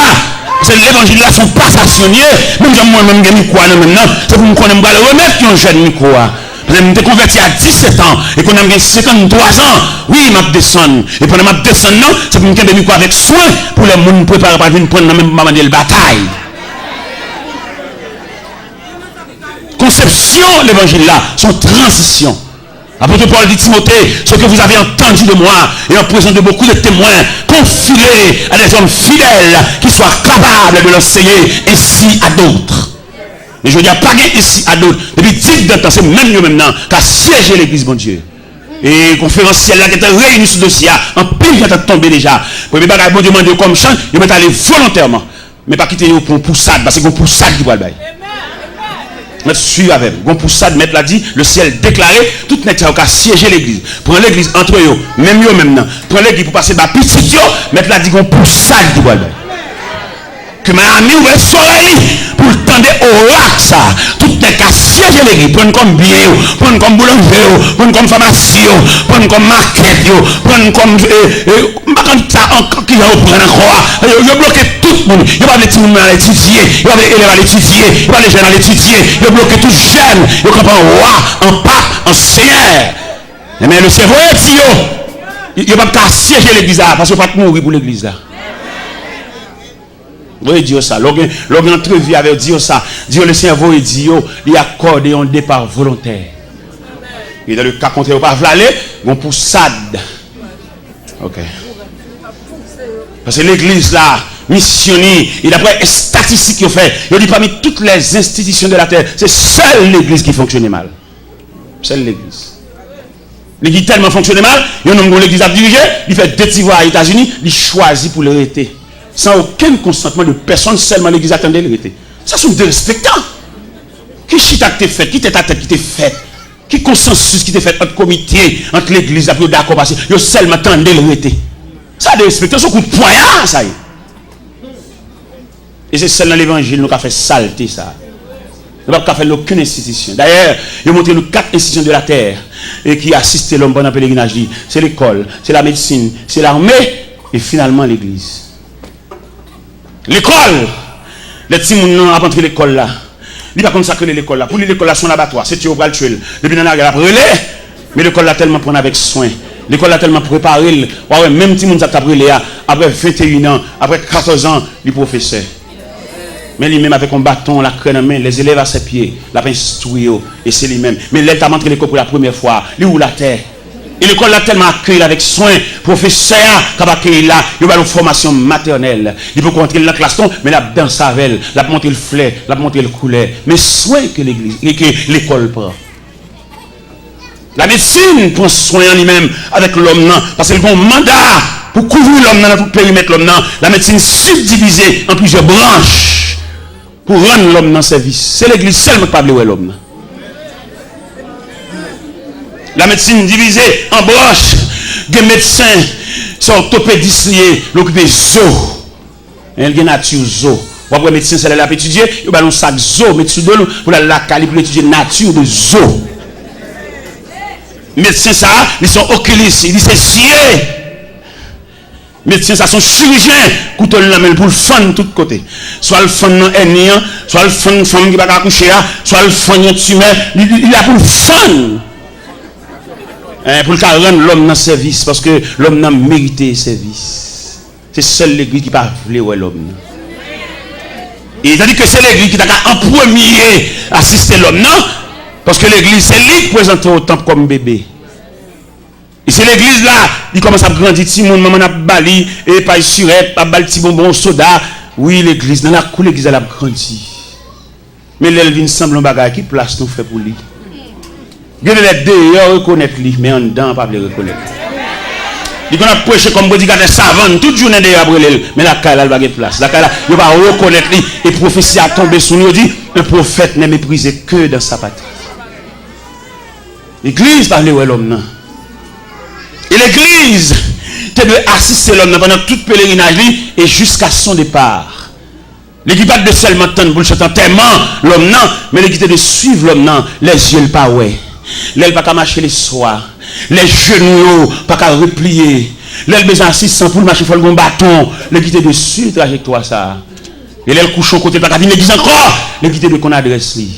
Parce que l'évangile là sont pas stationnés. Même moi-même, j'ai mis quoi maintenant. C'est pour me connaître, le remettre qui ont jeune micro. Parce que je me converti à 17 ans et qu'on a 53 ans. Oui, je descends. Et pendant que je descends, c'est pour me faire des micros avec soin pour les gens préparer pour venir prendre même moment de bataille. Conception l'évangile là, son transition. Apôtre Paul dit Timothée, ce que vous avez entendu de moi et en présence de beaucoup de témoins, confiez à des hommes fidèles qui soient capables de l'enseigner ainsi à d'autres. Mais je veux dire, pas ici à d'autres. Depuis 10 ans, c'est même nous maintenant qu'à siéger l'église, bon Dieu. Et conférenciel là qui était réuni sur le dossier, en pile qui est tombé déjà. Pour les bagages, bon Dieu, demander comme chant, ils mettent aller volontairement. Mais pas quitter pour poussade, parce que c'est pour poussade qui va le bail. Mettre suivre avec gon pour ça de mettre là dit le ciel déclaré tout net a siéger l'église prendre l'église entre eux même eux maintenant prendre l'église pour passer ba petit yo mettre là dit gon pour ça du bois que ma ami ou soleil pour tendre oracle ça tout net a siéger l'église prendre comme bien prendre comme boulanger prendre comme pharmacie prendre comme market prendre comme ça encore qui va prendre encore yo bloquer tout le monde il va les petits monde à l'étudier il va les élèves à l'étudier il va les jeunes à l'étudier il bloquer tout jeune il comprend roi en pape en seigneur mais le cerveau est il va pas siéger l'église là parce qu'il va pas mourir pour l'église là. Oui, Dieu ça. Lorsqu'on entrevue avec Dieu ça, Dieu le cerveau il dit il accorde un départ volontaire. Et dans le cas contraire, pas vlalé, on poussade. OK. Parce que l'église là, missionnée, et d'après les statistiques qu'ils ont fait, il dit parmi toutes les institutions de la terre, c'est seule l'église qui fonctionnait mal. Seule l'église. L'église tellement fonctionnait mal, il y a un homme l'église a dirigé, il fait deux petits voix aux États-Unis, il choisit pour l'arrêter. Sans aucun consentement de personne, seulement l'église attendait l'arrêter. Ça sont des respectants. Qui chita qui t'est fait, qui t'est ta tête qui t'est fait, qui consensus qui t'est fait entre comité, entre l'église, après d'accord passé, il seulement attendait l'arrêter. Ça des respectants, c'est un coup de poignard, ça y est. Et c'est celle dans l'évangile nous qui a fait saleté ça. Nous n'avons pas fait aucune institution. D'ailleurs, il a montré nous 4 institutions de la terre et qui assistent l'homme pendant le pèlerinage. C'est l'école, c'est la médecine, c'est l'armée et finalement l'église. L'école, les petits gens ont rentré l'école là. Il n'est pas consacré l'école là. Pour lui, l'école là, son abattoir, c'est tuer au bras le tuer. Depuis dans la guerre, après, mais l'école là tellement prendre avec soin. L'école là tellement préparé. Ouais, même petit monde ça t'a brûlé après 21 ans, après 14 ans, le professeur. Mais lui-même avec un bâton, la crème en main, les élèves à ses pieds, la pince et c'est lui-même. Mais l'état montré l'école pour la première fois, lui ou la terre. Et l'école l'a tellement accueilli avec soin, professeur qui a accueilli là, il va une formation maternelle. Il peut rentrer dans la classe, mais la dans sa velle, la monter le fleur, la monter le couleur. Mais soin que l'église, que l'école prend. La médecine prend soin en lui-même avec l'homme, parce qu'il a un mandat pour couvrir l'homme dans tout le périmètre l'homme. La médecine subdivisée en plusieurs branches pour rendre l'homme dans service. C'est l'église seulement qui parle de l'homme. La médecine divisée en branches. Des médecins sont orthopédistes, l'occupé zo. Il y a nature zo. Après médecin, c'est là pour étudier. Il y a un sac zo, médecin de pour la cali pour étudier nature de zo. Médecins ça, ils sont oculistes, ils disent c'est scié. Médecins ça sont chirurgiens, couteau la main pour le fan de tous côtés. Soit le fan dans ennemi, soit le fan femme qui va accoucher, soit le fan tumeur, il a pour le fan. Pour le rendre l'homme dans service parce que l'homme n'a mérité service. C'est seule l'église qui peut vouloir l'homme. Et il a dit que c'est l'église qui t'a en premier assister l'homme, non? Parce que l'église, c'est lui qui présente au temple comme bébé. Et c'est l'église là, il commence à grandir, si mon maman a bali, et pas surette, pas bali, petit bonbon, soda. Oui, l'église, dans la cour, l'église, elle a grandi. Mais l'elvin semble un bagage qui place nous fait pour lui. Il y a les deux, reconnaître lui, mais en dedans, pas le reconnaître. Il a prêché comme prédicateur savant toute journée derrière brûler, mais la caille, elle va gagner place. La caille, il va reconnaître lui et prophétie a tombé sur lui. Il dit un prophète n'est méprisé que dans sa patrie. L'église parle où l'homme. Et l'église, tu dois assister l'homme pendant tout pèlerinage et jusqu'à son départ. L'équipe pas de seulement temps pour chanter tellement l'homme non, mais l'équipe de suivre l'homme non, les yeux pas ouais. L'aile pas qu'à marcher les soirs, les genoux pas qu'à replier, l'aile besoin assistant pour marcher faut le bâton, l'équipe de suivre trajectoire ça. Et l'aile couche côté pas qu'à venir l'église encore, l'équipe de qu'on adresse lui.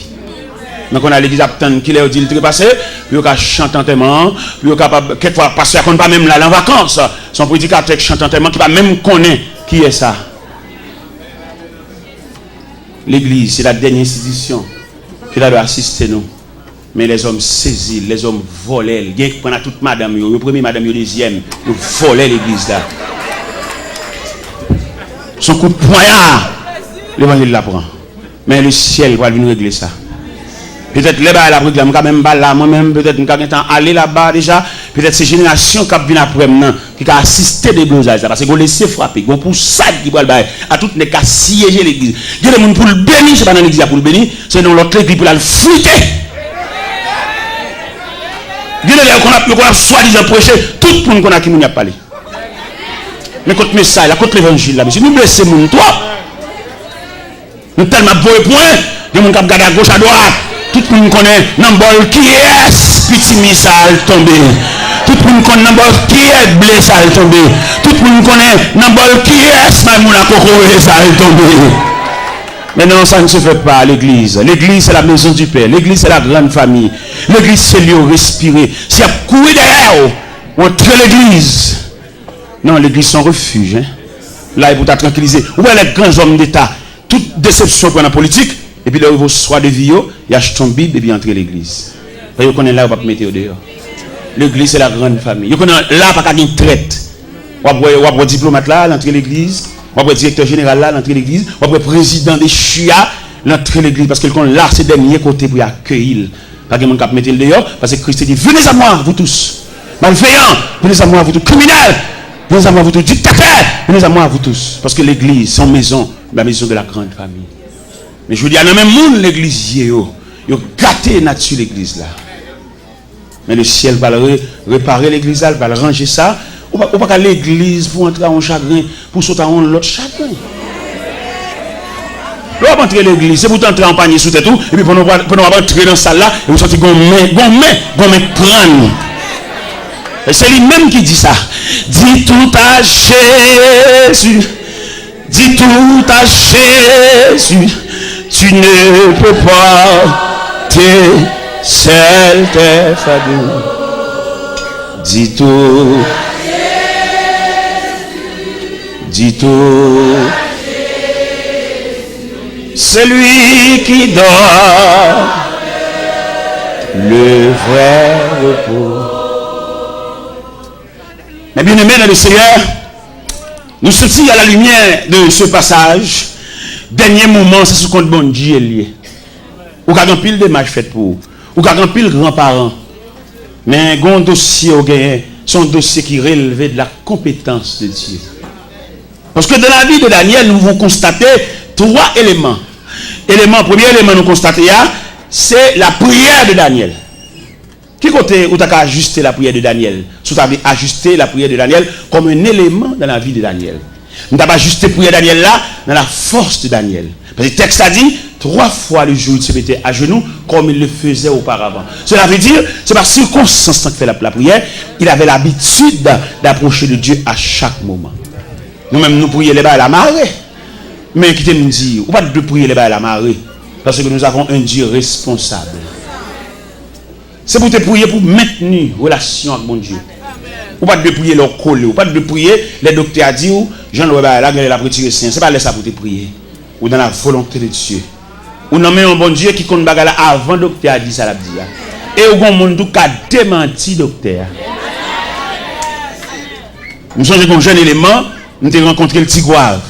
Donc on a l'église attend qu'il ait dit le trépasser, puis on a chanter tellement, puis on capable quelquefois passer à pas même là en vacances, son prédicateur chantant tellement qui pas même connaît qui est ça. L'église, c'est la dernière institution qui doit assister nous. Mais les hommes saisis, les hommes volés, ils prennent toute madame, le premier madame, le deuxième, ils volaient l'église là. Son coup de poignard, l'évangile l'apprend. Mais le ciel va venir régler ça. Peut-être les bas la règle, même pas là, moi-même, peut-être nous avons aller là-bas déjà. Peut-être ces générations qui viennent après maintenant, qui ont assisté des blosages, parce qu'ils ont laissé frapper, ils ont poussé qui va le bail, à toutes les cas siéger l'église. Il y a des gens pour le bénir, c'est pas dans l'église pour le bénir, c'est dans l'autre église pour le fruiter. Il y a des gens qu'on a soi-disant prêché, tout le monde qu'on a qui n'a pas parlé. Mais contre le message, contre l'évangile, là, nous blessons mon toi. Nous tellement beau point, il y a des gens qui regardent à gauche, à droite. Tout le monde connaît Nambol qui est petit missile tombé. Tout le monde connaît Nambol qui est blessé tombé. Tout le monde connaît Nambol qui est Maimouna Koko tombé. Mais non, ça ne se fait pas à l'église. L'église, c'est la maison du Père. L'église, c'est la grande famille. L'église, c'est lieu respirer. Si y a couru derrière, on entre l'église. Non, l'église, c'est un refuge. Hein? Là, il faut te tranquilliser. Où est les grands hommes d'État? Toute déception pour la politique. Et puis là, il va soit de vie, il achète son Bible et puis entrer l'église. Vous connaissez là, on va mettre dehors. L'église, c'est la grande famille. Vous connaissez là, pas qu'à traite. Vous avez diplomate là, l'entrée de l'église. Vous avez directeur général là, l'entrée de l'église. Vous avez président des CHUA, l'entrée de l'église. Parce que là, c'est le dernier côté pour accueillir. Pas que mon cap mettre dehors. Parce que Christ dit, venez à moi, vous tous. Malveillants, venez à moi, vous tous. Criminels, venez à moi, vous tous. Dictateurs, venez à moi, vous tous. Parce que l'église, c'est maison, la maison de la grande famille. Mais je vous dis, il y a même monde l'église, ils ont gâté nature l'église là. Mais le ciel va réparer l'église là, va ranger ça. Ou pas l'église pour entrer en chagrin, pour sauter en l'autre chagrin. Là, on entrer l'église, c'est pour entrer en panier sous tête tout, et puis pour nous entrer dans la salle là, et vous sortez gommé prendre. Et c'est lui-même qui dit ça. Dis tout à Jésus. Dis tout à Jésus. Tu ne peux pas te seul tes fardeaux. Dis tout. Dis tout. Celui qui donne le vrai repos. Mais bien aimé dans le Seigneur, nous sommes à la lumière de ce passage. Dernier moment, c'est ce qu'on bon Dieu est lié. Ou quand on pile de matchs fait pour, ou quand on pile grands-parents. Mais un dossier au gain, son dossier qui relève de la compétence de Dieu. Parce que dans la vie de Daniel, nous vont constater 3 éléments. Premier élément nous constater, c'est la prière de Daniel. Qui côté où tu as ajusté la prière de Daniel? Tu as ajusté la prière de Daniel comme un élément dans la vie de Daniel. Nous avons ajusté la prière de Daniel là, dans la force de Daniel. Parce que le texte a dit, 3 fois le jour, il se mettait à genoux comme il le faisait auparavant. Cela veut dire, c'est par circonstance qu'il fait la prière, il avait l'habitude d'approcher de Dieu à chaque moment. Nous-mêmes, nous prions les bas à la marée. Mais qui te nous dit, ou pas de prier les bas à la marée, parce que nous avons un Dieu responsable. C'est pour te prier pour maintenir relation avec mon Dieu. Ou pas de prier leur coller, ou pas de prier les docteurs a dit ou Jean-Louis là il a retiré saint. C'est pas là ça pour te prier. Ou dans la volonté de Dieu. Ou non mais un bon Dieu qui compte bagala avant docteur a dit ça la dit. Et au grand monde qui a démenti docteur. Nous sommes un jeune élément, nous avons rencontré le Tigouave.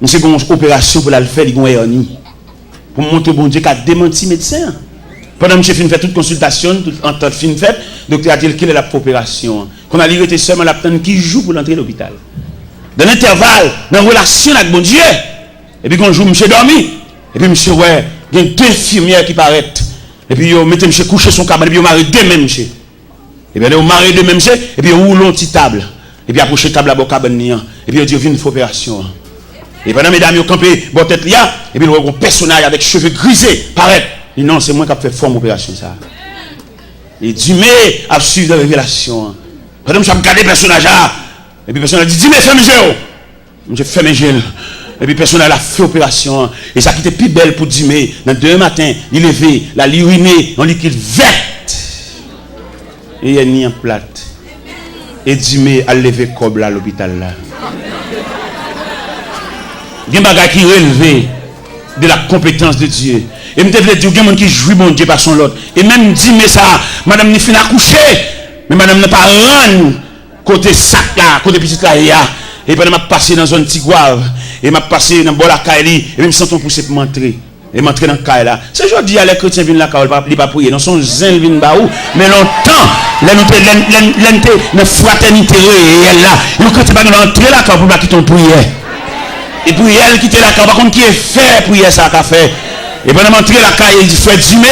Nous avons une opération pour la faire, il y a une pour montrer bon Dieu qui a démenti médecin. Pendant que je fin fait toute consultation, en temps de fin fait, le docteur a dit qu'il est la opération. Qu'on a été seulement la personne qui joue pour l'entrée de l'hôpital. Dans l'intervalle, dans la relation avec mon Dieu, et puis quand je me suis dormi, et puis monsieur, ouais, il y a 2 infirmières qui paraissent. Et puis, ils mettent monsieur coucher son cabane, et puis ils marient 2 mêmes monsieur. Et bien, ils marient 2 mêmes monsieur, et puis ils roulent une petite table. Et puis, approcher la table à la cabane, et puis ils disent, il y a une opération. Et pendant mesdames, ils ont campé, bon tête là, et puis ils ont un personnage avec cheveux grisés, pareil. Et non, c'est moi qui ai fait forme opération ça. Et Dieu a suivi la révélation. Pendant que je regardé le personnage là, et puis le personnage dit, dis-moi, fais mes yeux. Je fais mes yeux. Et puis le personnage a fait opération. Et ça qui était plus belle pour Dieu. Dans 2 matins, il levé, la uriné, en liquide verte. Et il a mis en plate. Et Dieu a levé comme là à l'hôpital là. Il y a des bagages qui relevés de la compétence de Dieu. Et je me dis, il y a des gens qui jouent mon Dieu par son lot. Et même dit, mais ça, madame n'est fini à coucher. Mais madame n'a pas rendu côté sac là, côté petit là. Et puis, je suis passé dans une zone tigouave. Et je suis passé dans la caille. Et je me sens poussé pour m'entrer. Et m'entrer dans la caille là. C'est aujourd'hui, les chrétiens viennent là, ils ne pas prier. Dans son zin, viennent là. Mais longtemps, la fraternité réelle là. Ils ne pas entrer là pour pas quitter ton prière. Et puis elle qui était là, par contre, qui est fait prier ça qu'a fait. Et pendant que je la caille, il dit frère Dumé.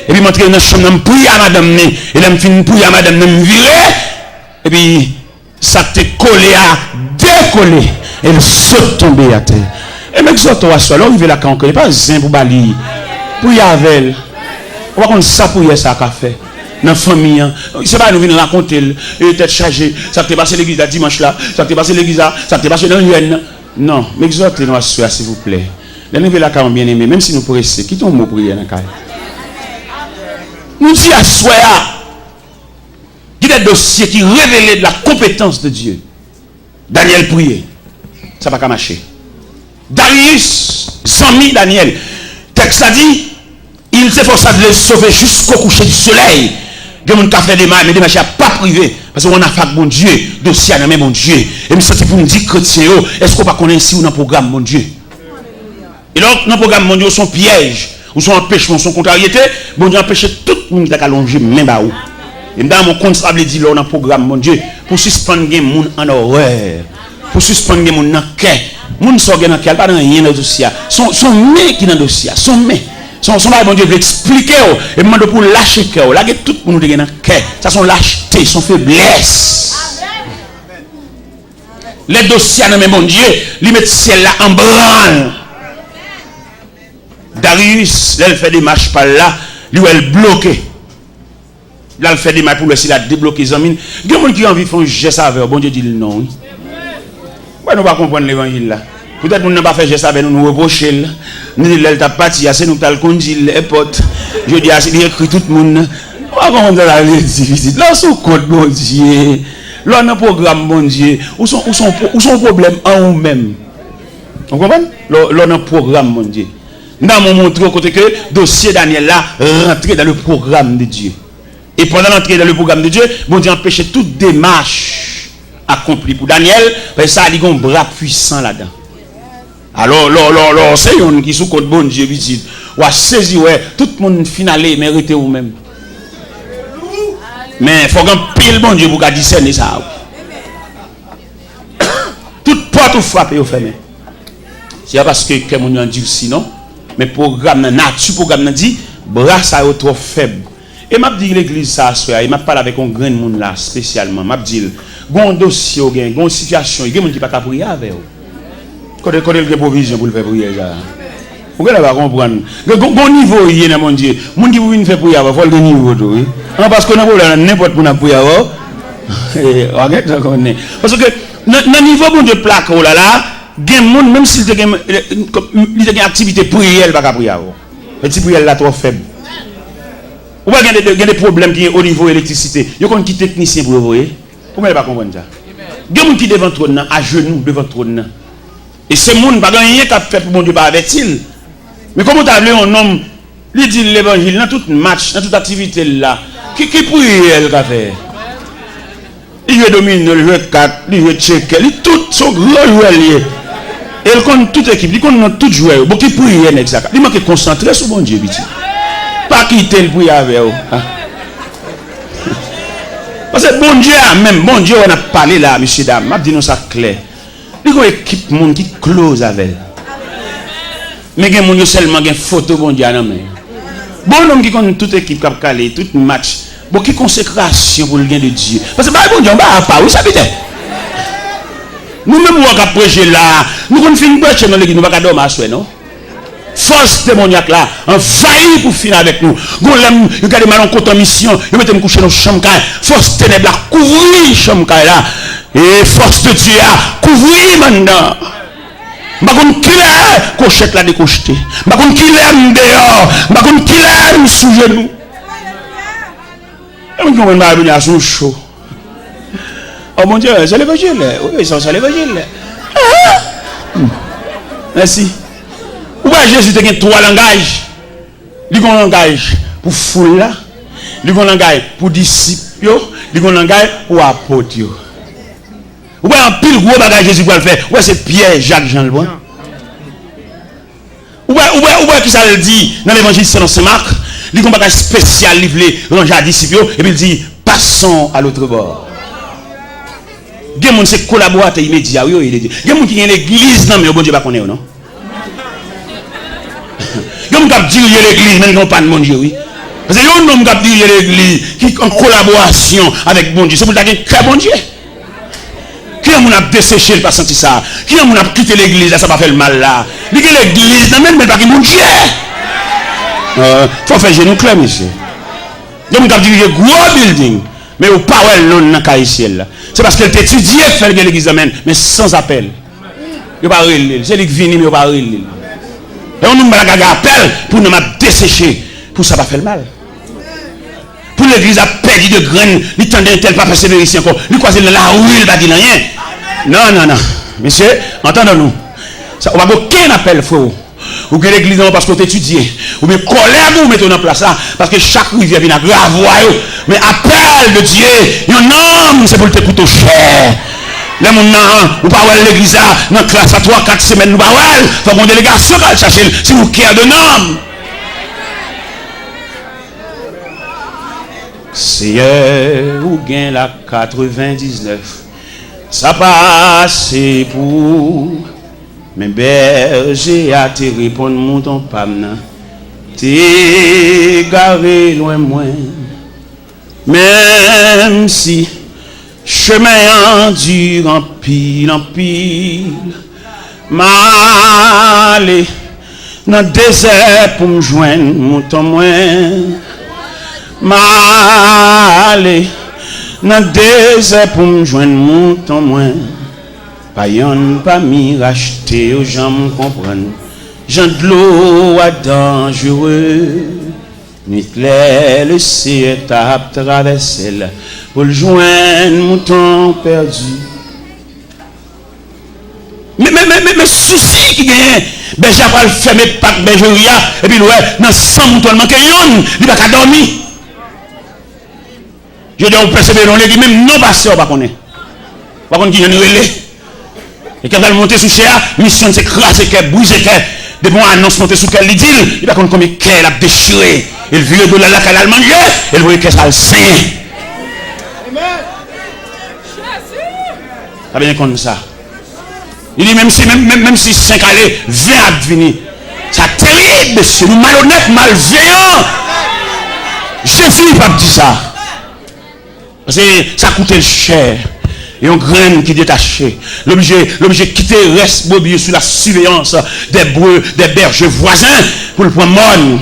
Et puis je dans la chambre, je prie à madame. Et là, je finis prier à madame, je me virer. Et puis ça t'est collé à décoller. Et elle saute tomber à terre. Et même si tu as soit là, il là quand il n'y a pas zin pour balayer. Prier avec elle. On va contre ça prier ça qu'a fait. Dans la famille, c'est pas nous venir raconter, tête chargée, ça t'est passé l'église là dimanche là, ça t'est passé l'église là, ça t'est passé dans l'UN. Non, mais exhortez-nous à s'il vous plaît. Les nouvelles là, quand bien aimé, même si nous pressons, quittons le mot prière dans le cas. Nous disons à soi, il y a des dossiers qui révèlent de la compétence de Dieu. Daniel priait, ça va pas marcher. Darius, Zami Daniel, texte a dit, il s'efforça de le sauver jusqu'au coucher du soleil. Il y a des gens qui fait des mal, mais des machins pas privés. Parce qu'on a fait mon Dieu, dossier à mon Dieu. Et je me pour me dire, chrétien, est-ce qu'on va connaître ici ou dans le programme mon Dieu? Et donc, dans le programme mon Dieu, son piège, ou son empêchement, son contrariété, mon Dieu empêche tout le monde qui a allongé même à où. Et dans mon comptable dit, là, dans le programme mon Dieu, pour suspendre les gens en horreur, pour suspendre les gens dans le cœur, les gens sont dans le cœur, pas dans rien dans le dossier. Son main qui est dans le dossier, son main. Son mari, bon Dieu, veut expliquer, et demande pour lâcher cœur. Là, tout le monde qui est dans le cœur. Ça, son lâcheté, son faiblesse. Les dossiers, mon Dieu, ils mettent ciel là en branle. Darius, là, il fait des marches par là, lui, elle bloqué. Là, il fait des marches pour lui, s'il a débloqué les amis. Il y a des gens qui ont envie de faire un geste avec, bon Dieu dit non. Pourquoi nous ne pas comprendre l'évangile là? Peut-être que nous n'avons pas fait geste avec nous, nous reprocher. Nous disons, t'as parti, c'est nous qui avons conduit les potes. Je dis, il écrit tout le monde. On va comprendre la difficile. Là, c'est compte, bon Dieu. Là, on a un programme, bon Dieu. Où sont problèmes en nous-mêmes? Vous comprenez? Là, on a un programme, bon Dieu. Nous avons montré au côté que le dossier Daniel là rentré dans le programme de Dieu. Et pendant l'entrée dans le programme de Dieu, bon Dieu empêchait toute démarche accomplie pour Daniel. Parce que ça a dit un bras puissant là-dedans. Alors, c'est un qui sous côté bon Dieu, ou a saisi, ouais, tout le monde finalé, mérité ou même. Mais il faut qu'on pile bon Dieu pour qu'on discerne ça. Toute porte ou frappe ou fermée. C'est parce que quelqu'un a dit sinon, mais programme nature, programme dit, bras ça est trop faible. Et m'a dit l'église ça, et m'a parlé avec un grand monde là, spécialement. M'a dit, un dossier, une situation, il y a des gens qui ne peuvent pas prier avec eux. Quand il y a provision pour le faire prier, vous ne pas comprendre. Bon niveau, il y a mon Dieu. Mon Dieu, vous ne faites prier, il faut le niveau. Parce que nous avons n'importe quoi pour prier. Parce que dans le niveau bon Dieu plaque, même s'il y a une activité prière, il ne va pas prier. Mais si prière est trop faible. Ou il y a des problèmes qui sont au niveau de l'électricité. Il y a des techniciens pour vous voyez. Pourquoi il ne va pas comprendre ça? Il y a des gens qui devant le trône, à genoux devant le trône. Et ce monde, pas rien qu'à faire pour mon Dieu, pas avec-il. Mais comment tu as appelé un homme, il dit l'évangile, dans tout match, dans toute activité là, qui prie elle qu'a fait? Il veut dominer, il veut 4, il veut checker, il tout son gros joueur lié. Et il compte toute équipe, il compte toute joueur, bon qui prie elle exact. Il manque concentrer sur mon Dieu, petit. Pas quitter le bruit avec vous. Parce que bon Dieu, même bon Dieu, on a parlé là, monsieur, dame, m'a dit nous ça clair. Il y a une équipe monde qui close avec elle. Mais il y a monde seulement une photo bon Dieu non mais. Bon homme qui connaît toute équipe qui a calé, tout match, bon qui consécration pour le gain de Dieu. Parce que bah bon Dieu, on va pas, oui ça peut-être. Nous-mêmes, on va prêcher là. Nous, quand on finit de prêcher dans l'église, nous ne pouvons pas dormir à soi, non? Force démoniaque là, envahit pour finir avec nous. Nous regardez mal en compte en mission, nous mettons coucher dans la chambre. Force ténèbres là, couvrir la chambre là. Et force de Dieu là, couvrir maintenant. Je ne sais pas qui est cochette là décocheté. Je ne sais pas qui est dehors. Je ne sais pas qui est sous genou. Je ne sais pas venir sous chaud. Oh mon Dieu, c'est l'évangile. Oui, c'est l'évangile. Merci. Où est Jésus a trois langages? Il y a un langage pour foule là, il y a un langage pour disciples, il y a un langage pour apôtres. Où est un pile gros bagage Jésus va le faire? Où est c'est Pierre, Jacques, Jean le bon? Où est qui ça le dit dans l'évangile selon Saint Marc? Il y a un bagage spécial livré dans les disciples et puis il dit passons à l'autre bord. Il y a des gens qui collaborent immédiat. Il y a des gens qui sont l'église, non mais bon Dieu ne connaît pas, non? Il y a des gens qui disent l'église, mais ils n'ont pas de mon Dieu, oui. Parce que il y a des gens qui disent l'église, qui sont en collaboration avec bon Dieu. C'est pour ça qu'il y a un bon Dieu. Qui a desséché, pas senti ça? Qui a quitté l'église, ça va faire le mal là? Il y a l'église, non mais pas qui mon Dieu. Il faut faire genou clair, monsieur. Il y a des gens qui disent gros building, mais au pas non dans le ciel. C'est parce qu'elle t'étudie faire l'église, mais sans appel. Il n'y a pas de c'est lui qui vient, mais il n'y a pas de et on nous appelle pour nous dessécher. Pour ça, va faire le mal. Pour l'église a perdu de graines, il tendait tel pas persévérer ici encore. Il croise la rue, il va dire rien. Non. Monsieur, entendons-nous. On va aucun appel faux. Ou que l'église non parce qu'on t'étudie. Ou bien colère vous mettez en place ça. Parce que chaque rivière vient à grave. Mais appel de Dieu, un homme, c'est pour te coûter cher. Les gens ou pas l'église dans la classe à 3-4 semaines, nous pas il faut qu'on délégation qui chercher si vous qui a de nom. Seigneur, ou gain la 99. Ça passe pour mes bergers à te répondre mon ton pamna. T'es garé loin moins. Même si chemin dur en pile, m'aller dans le désert pour me joindre mon temps moins. M'aller dans le désert pour me joindre mon temps moins. Pas yon pas m'y racheter aux gens me comprennent. Jean de l'eau à dangereux. Nuit claire, le ciel tape traverser là pour le joindre mon temps perdu. Mais souci qui gagne, ben j'ai pas le fermer pas bergeria et puis ouais dans 100 moutons manqué yon, il va pas dormir. Je dois persévérer dans l'église même non pasteur pas connaît. Pas connaît qui vient relais. Et quand elle monter sous cher, mission c'est craser qu'elle briser qu'elle de bon annonce monter sous qu'elle dit, il va connaître combien qu'elle a déchiré. Il vieux de la qu'elle a mangé, elle voyait qu'elle a le saint. Ça bien comme ça. Il dit même si 5 allées, 20 à venir. C'est terrible, monsieur. Nous malhonnêtes, malveillants. Jésus n'a pas dit ça. Parce que ça coûtait cher. Et on graine qui détachait. L'objet quitter reste bobille sous la surveillance des bergers voisins pour le prendre mort.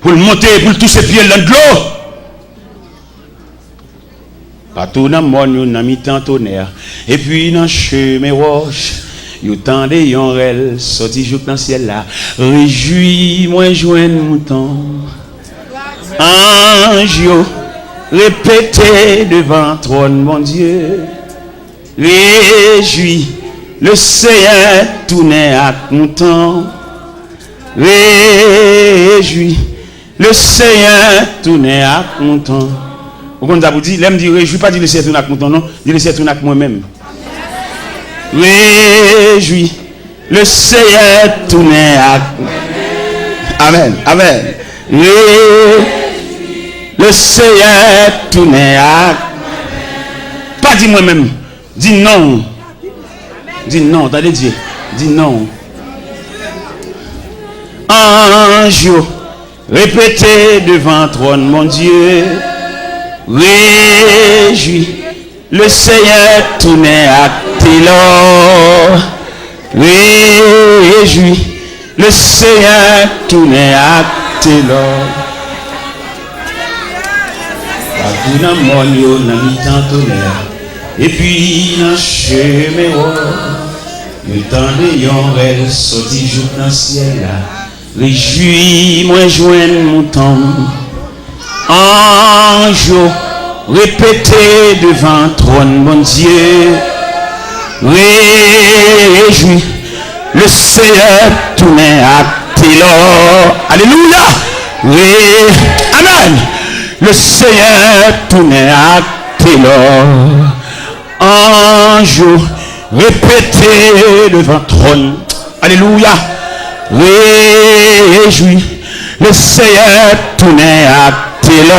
Pour le monter, pour le toucher pieds dans de l'eau. Partout dans le monde, il y a mi-temps tonnerre. Et puis dans le chemin roche, il y a tant de yonrel, sorti jour dans le ciel là. Réjouis-moi, joindre mon temps. Ange, répétez devant trône, mon Dieu. Réjouis, le Seigneur tourne à mon temps. Réjouis, le Seigneur tourne à mon temps. Vous avez dit, l'aime dit, réjouis pas, dit le Seigneur tourne à mon temps, non, dit le Seigneur tourne à moi-même. Réjouis, le Seigneur tourne à. Amen, amen. Le Seigneur tourne à. Pas dis moi-même. Dis non. Dis non, t'as Dieu. Dis non. Ange, répétez devant trône, mon Dieu. Réjouis. Le Seigneur tourne à Télor. Réjouis. Le Seigneur tourne à Télor. Tout dans mon yo, dans mi temps tonnerre. Et puis dans chemin le temps de yon rêve sorti jour dans le ciel là. Réjouis moi joindre mon temps. Ange, répétez devant trône mon Dieu. Réjouis, le Seigneur tourne à Télor. Alléluia. Amen. Le Seigneur tourne à Télor. Ange, répétez devant trône. Alléluia. Réjouis. Le Seigneur tourne à Télor.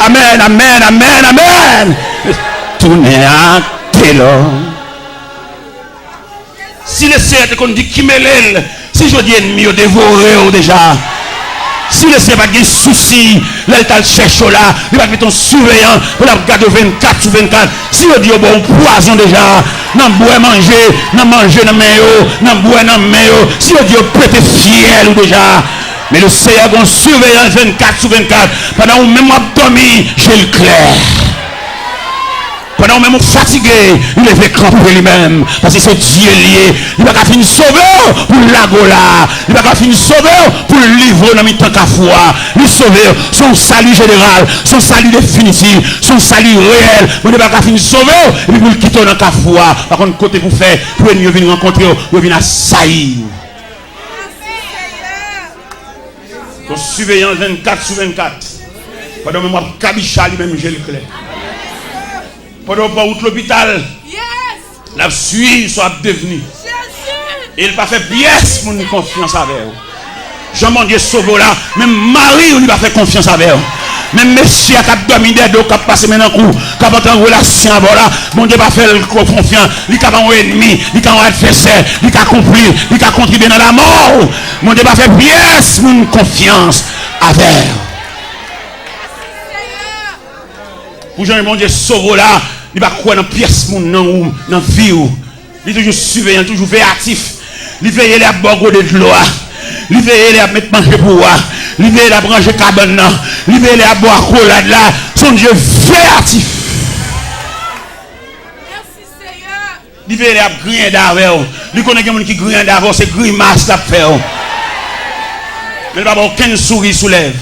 Amen, amen, amen, amen. Tourne à Télor. Si le Seigneur te dit qui me l'aile, si je dis ennemi, dévoré déjà. Si le Seigneur n'a pas de soucis, là il t'a le cherche là, il va mettre ton surveillant pour la garder 24 sur 24. Si il dit bon poison déjà, non boire manger, non manger dans main, non boire dans main. Si il dit prêter fiel ou déjà. Mais le Seigneur a un surveillant 24 sur 24. Pendant où même dormi, j'ai le clair. Pendant même fatigué, il est fait camper lui-même. Parce que c'est Dieu lié. Il va pas finir sauveur pour l'agola. Il va pas finir sauveur pour le livre dans le temps qu'à foi. Le sauveur, son salut général, son salut définitif, son salut réel. Il ne va pas finir sauveur et puis pour le quitter dans la foi. Par contre, côté pour faire, pour venir rencontrer, pour venir assaillir. Ton surveillant 24 sur 24. Pendant même moi, Kabicha lui-même, j'ai le clair. Pendant que l'hôpital, la suite soit devenue. Et il n'a pas fait pièce pour nous confiance avec eux. Jean Dieu sauve là, même Marie, il n'a pas fait confiance avec eux. Même Messie qui a dominé, qui a passé maintenant coup, qui a pas en relation avec là, mon Dieu n'a pas fait confiance. Il a un ennemi, il a un adversaire, il a accompli, il a contribué dans la mort. Mon Dieu n'a pas fait pièce pour nous confiance avec eux. Pour Jean mon Dieu sauve là, il va croire dans pièce dans la vie. Il est toujours surveillant, toujours véatif. Il veille à boire de l'eau. Il veille à mettre manger pour moi. Il veille à brancher cabane. Il veille à boire collade là. Son Dieu véatif. Merci Seigneur. Il veille à griller d'avant. Il connaît quelqu'un qui grille d'avant, c'est grimace à faire. Mais il va avoir aucune souris sous lèvres.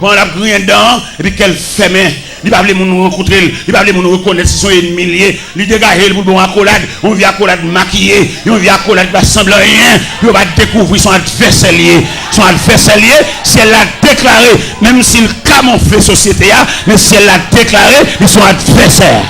Quand on a grillé dedans, et puis qu'elle fait main. Il va nous rencontrer, il va nous reconnaître si son ennemi, il dégage pour bon accolade, on vient accolade maquillé, on vient accolade pas semblant rien, puis on va découvrir son adversaire lié. Son adversaire lié, si elle l'a déclaré, même s'il camoufle société, mais si elle l'a déclaré, ils sont adversaires.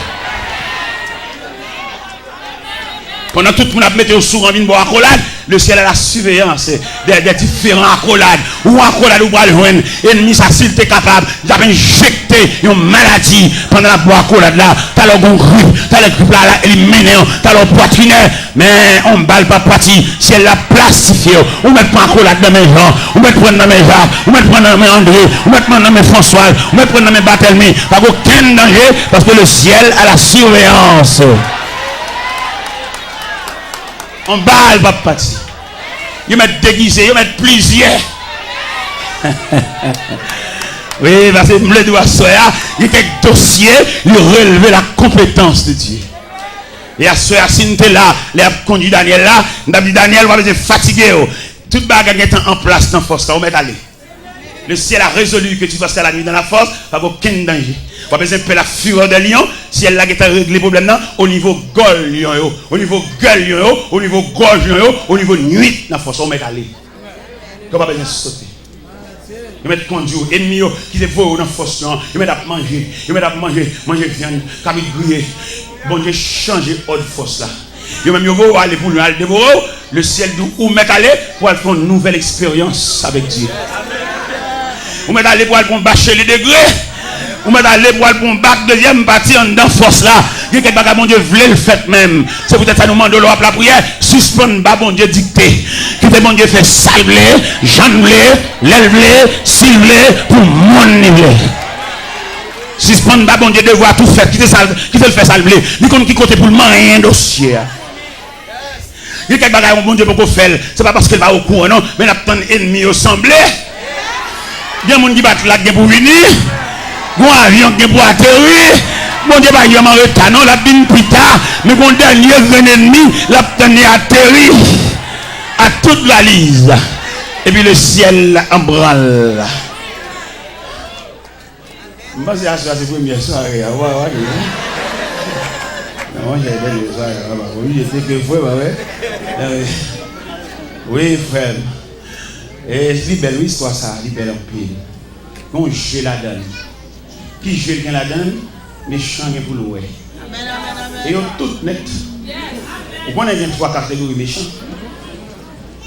Pendant tout le monde a mis au sourd en vie de boire accolade, le ciel a la surveillance des différents accolades. Ou accolade ou le joindre. Ennemi, ça s'il était capable, il a injecté une maladie pendant la boire accolade là. T'as le bon grippe, t'as le grippe là, éliminé, t'as le poitrinaire. Mais on ne balle pas parti. Si elle l'a plastifié, on met pas accolade dans mes gens, on met prendre dans mes Jacques, on met prendre dans mes André, on met prendre dans mes François, on met prendre dans mes Barthélemy. Pas aucun danger parce que le ciel a la surveillance. On balle pas parti. Ils mettent déguisé, ils mettent plusieurs. Oui, parce que le doigt soya, il était dossier, il relevait la compétence de Dieu. Et à soya, si nous sommes là, les a conduit Daniel là, nous avons dit Daniel, on va être fatigué. Toute bagarre est en place dans la force, on va aller. Le ciel a résolu que tu vas passer la nuit dans la force, pas aucun danger. On va besoin de la fureur de lion, si elle a réglé le problème au niveau gueule lion, au niveau gueule lion, au niveau gorge lion, au niveau nuit dans la force, on va aller. On va besoin de sauter. Ils mettent conduire, ennemis qui se voient dans la force, ils mettent à manger, manger viande, cabine grillée. Bon Dieu, changer ordre force là. Ils même aller pour lui, aller dévorer, Le ciel d'où vous m'êtes allé pour faire une nouvelle expérience avec Dieu. Vous m'êtes allé pour aller bâcher les degrés. Vous m'êtes allé pour aller pour un bac deuxième partie en dedans force là. Il y a quelque chose que mon Dieu voulait le faire même. C'est peut-être ça nous demande de l'eau la prière. Suspendre bas mon Dieu dicté. Que mon Dieu fait salver, janvler, l'élever, silver pour mon niveau. Suspendre bas bon Dieu devoir tout faire. Qui te le fait salver. Ni comme qui côté pour le rien dossier. Il y a quelque chose que mon Dieu peut faire. C'est pas parce qu'il va au courant non. Mais il y a tant d'ennemis assemblés. Il y a des gens qui battent là pour venir. Bon avion qui pour atterrir. Bon Dieu, il y a un retard, non, la bin plus tard. Mais mon dernier ennemi, la tenue atterri à toute la lise. Et puis le ciel en branle. Je pense que c'est la première soirée. Non, j'ai bien les soirées. Oui, j'étais que frère, oui, frère. Et c'est belle histoire, ça, c'est belle en pile. Bon, je la donne. Qui je la donne, méchant pour l'oué. Et on tout net. Vous connaissez bien trois catégories méchants.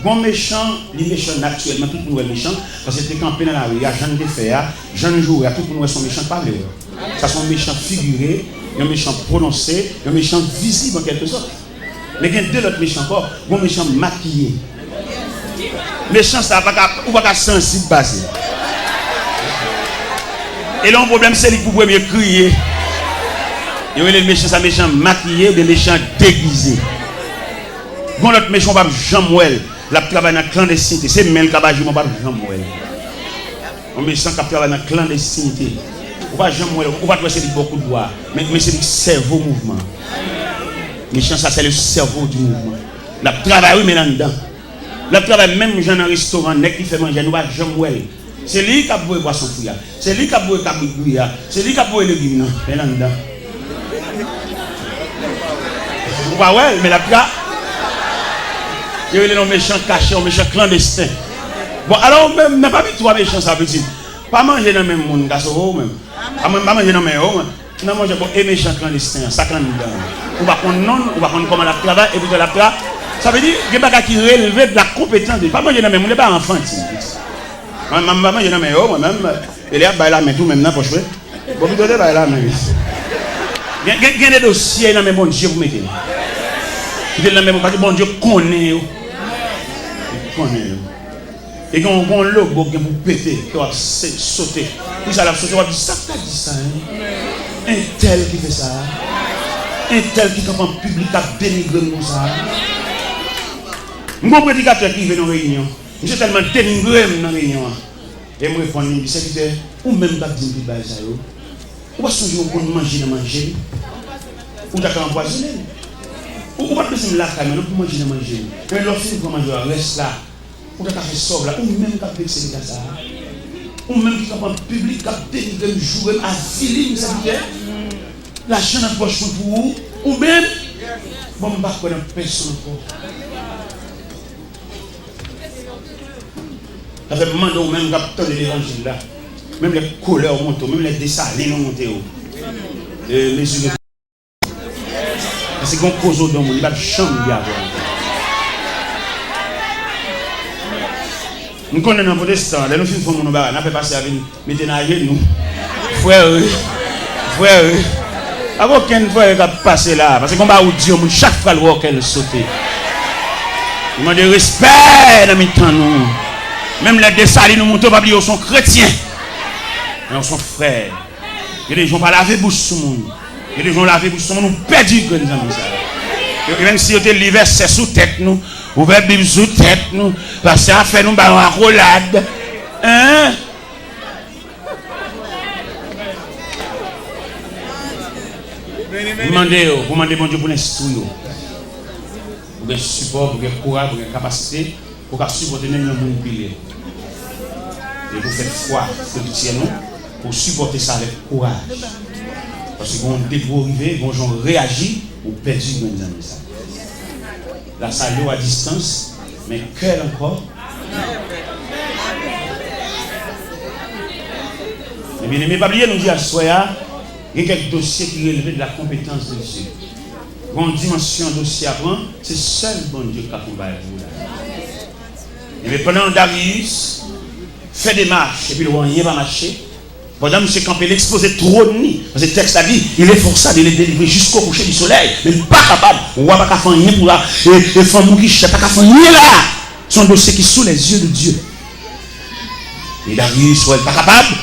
Bon méchant, les méchants naturellement, tout le monde est méchant. Parce que c'est campé dans la rue, il y a gens de faire, gens de jouer, tout le monde sont méchants par les ça sont méchants figurés, il y a méchants prononcés, il y a méchants visibles en quelque sorte. Mais il y a deux autres méchants encore, bon méchants maquillés. Méchant, ça va pas sensible passer. Et là, le problème, c'est qu'il faut mieux crier. Il y a les méchants, ça méchants maquillés ou des méchants déguisés. Bon, l'autre méchant, pas Jean-Mouel. La travail dans la clandestinité. C'est même le cabage, je ne pas Jean-Mouel. Un méchant qui travaille dans la clandestinité. Ou pas Jean-Mouel, ou pas c'est beaucoup de bois. Mais c'est le cerveau mouvement. Méchant, ça, c'est le cerveau du mouvement. La travail, oui, mais là-dedans. La travail, même dans un restaurant, qui fait manger, nous pas Jean-Mouel. C'est lui qui a beau boisson fouilla. C'est lui qui a beau cabouille. C'est lui qui a beau légumes. Et là-dedans. Vous voyez, mais la travail. Il y a des méchants cachés, des méchants clandestins. Bon, alors, même, n'a pas mis trois méchants, ça petit. Pas manger dans le même monde, même. Pas manger dans le même monde. Non, manger pour les méchants clandestins, ça quand même. On va prendre non, on va prendre comment la travail, et puis de la travail. Ça veut dire qu'il y a des gens qui relèvent de la compétence. Pas manger dans le même monde, pas enfant. Maman, manger dans le même monde, moi-même, elle est là, mais tout, même, n'a pas joué. Bon, vous donnez là, même. Il y a des dossiers dans le même monde, Dieu vous mettez. Il y a des même monde, bon Dieu connaît. Et quand on logo qui vous péter, qui va sauter, puis ça va sauter, on va dire ça t'a dit ça. Un tel qui fait ça. Un tel qui en public a dénigré nous ça. Mon prédicateur qui vient dans la réunion, je suis tellement dénigré dans la réunion. Et moi, je me dis, secrétaire, ou même pas dire que ça. Ou pas songer au bon manger, ou d'accord empoisonné. Ou pas penser là, mais non pour manger, manger. Mais lorsque vous mangez, reste là. Ou t'as fait sauve là, ou même qu'à vexer ça. Ou même qui en public, qu'à dénigrer, jouer à filer, ça veut dire. L'argent dans la poche pour vous, ou même, bon, bah, quoi, dans personne encore. Ça fait demander au même capteur de l'évangile là. Même les couleurs montent, même les dessalines montent. Parce qu'on cause au don, il va changer à voir. Nous connaissons un protestant, nous faisons mon bar, nous fait passer avec nous, mettez dans nous. Frère, avant qu'un frère va passer là, parce qu'on va où Dieu, chaque fois le voit qu'elle saute. Il m'a dit respect dans mes temps nous. Même les dessalines nous montent, pas sont chrétiens. Mais on sont frères. Il y a des gens qui ne laver bouche sur le monde. Il y a des gens qui laver bouche sur le monde, nous perdons que nous avons ça. Et même si vous avez l'hiver, c'est sous tête nous. Vous avez Bible sous tête nous. Parce que ça fait nous ballons à roulade. Hein? Vous demandez bon Dieu pour l'instruire. Pour le support, pour le courage, pour la capacité, pour supporter le monde pilier. Et vous faites foi, vous faites nous, pour supporter ça avec courage. Parce que quand vous arrivez, quand on réagit, vous perdez les amis. La salut à distance, mais quel encore? Et bien, mes papiers nous disent à Soya, il y a quelques dossiers qui relèvent de la compétence de Dieu. grande dimension dossier à prendre, c'est seul bon Dieu qui accompagne vous là. Et mais pendant Darius fait des marches et puis le rien va marcher. Pendant M. Campbell l'exposé trop de nuit, parce que le texte a dit, il est forçé de les délivrer jusqu'au coucher du soleil, mais pas capable, on ne va pas faire rien pour là, et femme qui ne pas faire rien là. Son dossier qui est sous les yeux de Dieu. Et Darius n'est pas capable,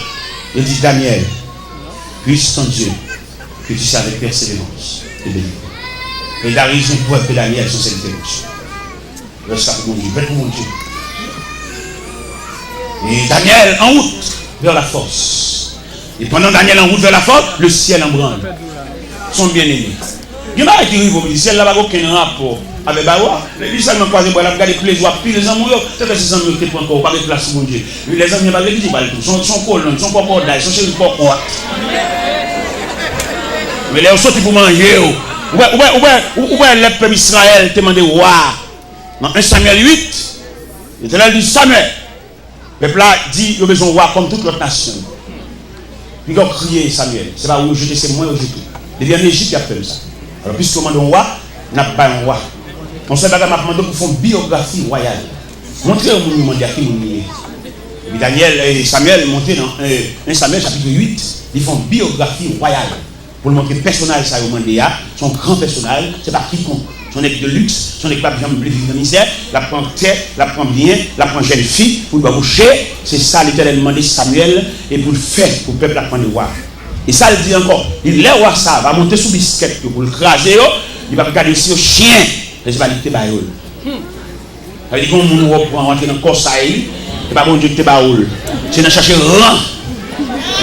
il dit Daniel, puisse ton Dieu que tu sais avec persévérance et délivrer. Et Darius ne pouvait que Daniel sur cette dévotion. Lorsqu'à mon Dieu, bête pour mon Dieu. Et Daniel en route vers la force. Et pendant Daniel en route vers la force, le ciel en branle. Son bien-aimé. Il y a qui arrive au ciel, là, il n'y a aucun rapport avec Bawa. Les seulement croisés pour regarder tous les jours, puis les amoureux, c'est que ces amoureux qui prennent encore, pas de place pour mon Dieu. Les amis, pas de dire, son colon, son corps d'ail, son chéri corps. Mais les autres sont pour manger. Où est le peuple Israël te demandé roi? Dans 1 Samuel 8, l'Éternel dit Samuel. Le peuple dit il a besoin de roi comme toute l'autre nation. Il a crié Samuel. C'est pas où jeter, c'est moi où jeter. Depuis en Égypte, il a fait ça. Alors, puisqu'on demande un roi, on n'a pas un roi. On se fait m'a demandé pour faire une biographie royale. Montrer au monde à qui nous est. Et puis Daniel et Samuel montaient dans 1 Samuel chapitre 8, ils font une biographie royale. Pour le montrer le personnage, ça au Mandéa, son grand personnage, c'est pas quiconque. Son équipe de luxe, son équipe de ministère, la prend tête, la prend bien, la prend jeune fille, pour le boucher. C'est ça l'Éternel demandé Samuel et pour le faire, pour le peuple apprendre le roi. Et ça le dit encore, il le roi ça va monter sous biscuit pour le craser, il va regarder ici au chien, et je vais aller te baïol. Ça veut dire qu'on nous reprend rentrer dans le corps ça et pas bon Dieu te baïol. C'est dans chercher rang.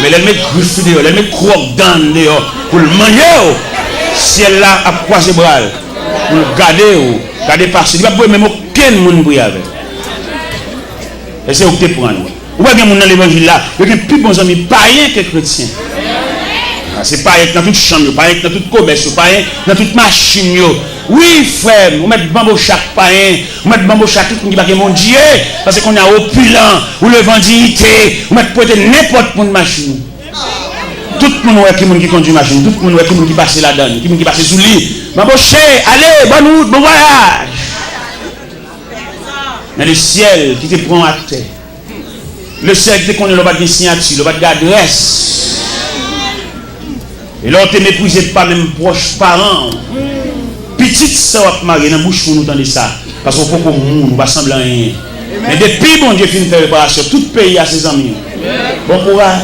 Mais elle met griffe dehors, elle met croque dans dehors pour le manger. Si elle là a croisé bras pour le garder passer, il va pas même aucun monde pour y avec. Et c'est où tu prends. Ou bien mon dans l'évangile là, il y a plus bons amis païens que chrétiens. C'est païen dans toute chambre, païen dans toute commerce, païen dans toute machine. Oui frère, on met bambo chaque païen, on met bambo chaque tout qui va mon Dieu parce qu'on a opulent ou le vendilité, on met peut-être n'importe quelle machine. Tout le monde qui conduit machine, tout le monde qui passe là-dedans, qui passe sous lit. Bambo cher, allez, bonne route, bon voyage. Mais le ciel qui te prend à terre. Le ciel qui te connaît le bas de signature, le bas d'adresse. Et là, tu ne méprises pas même proches parents. Petite soeur mariée dans la bouche pour nous entendre ça. Parce qu'on peut qu'on nous va sembler rien. Mais depuis bon Dieu finit de faire réparation, tout pays a ses amis. Bon courage.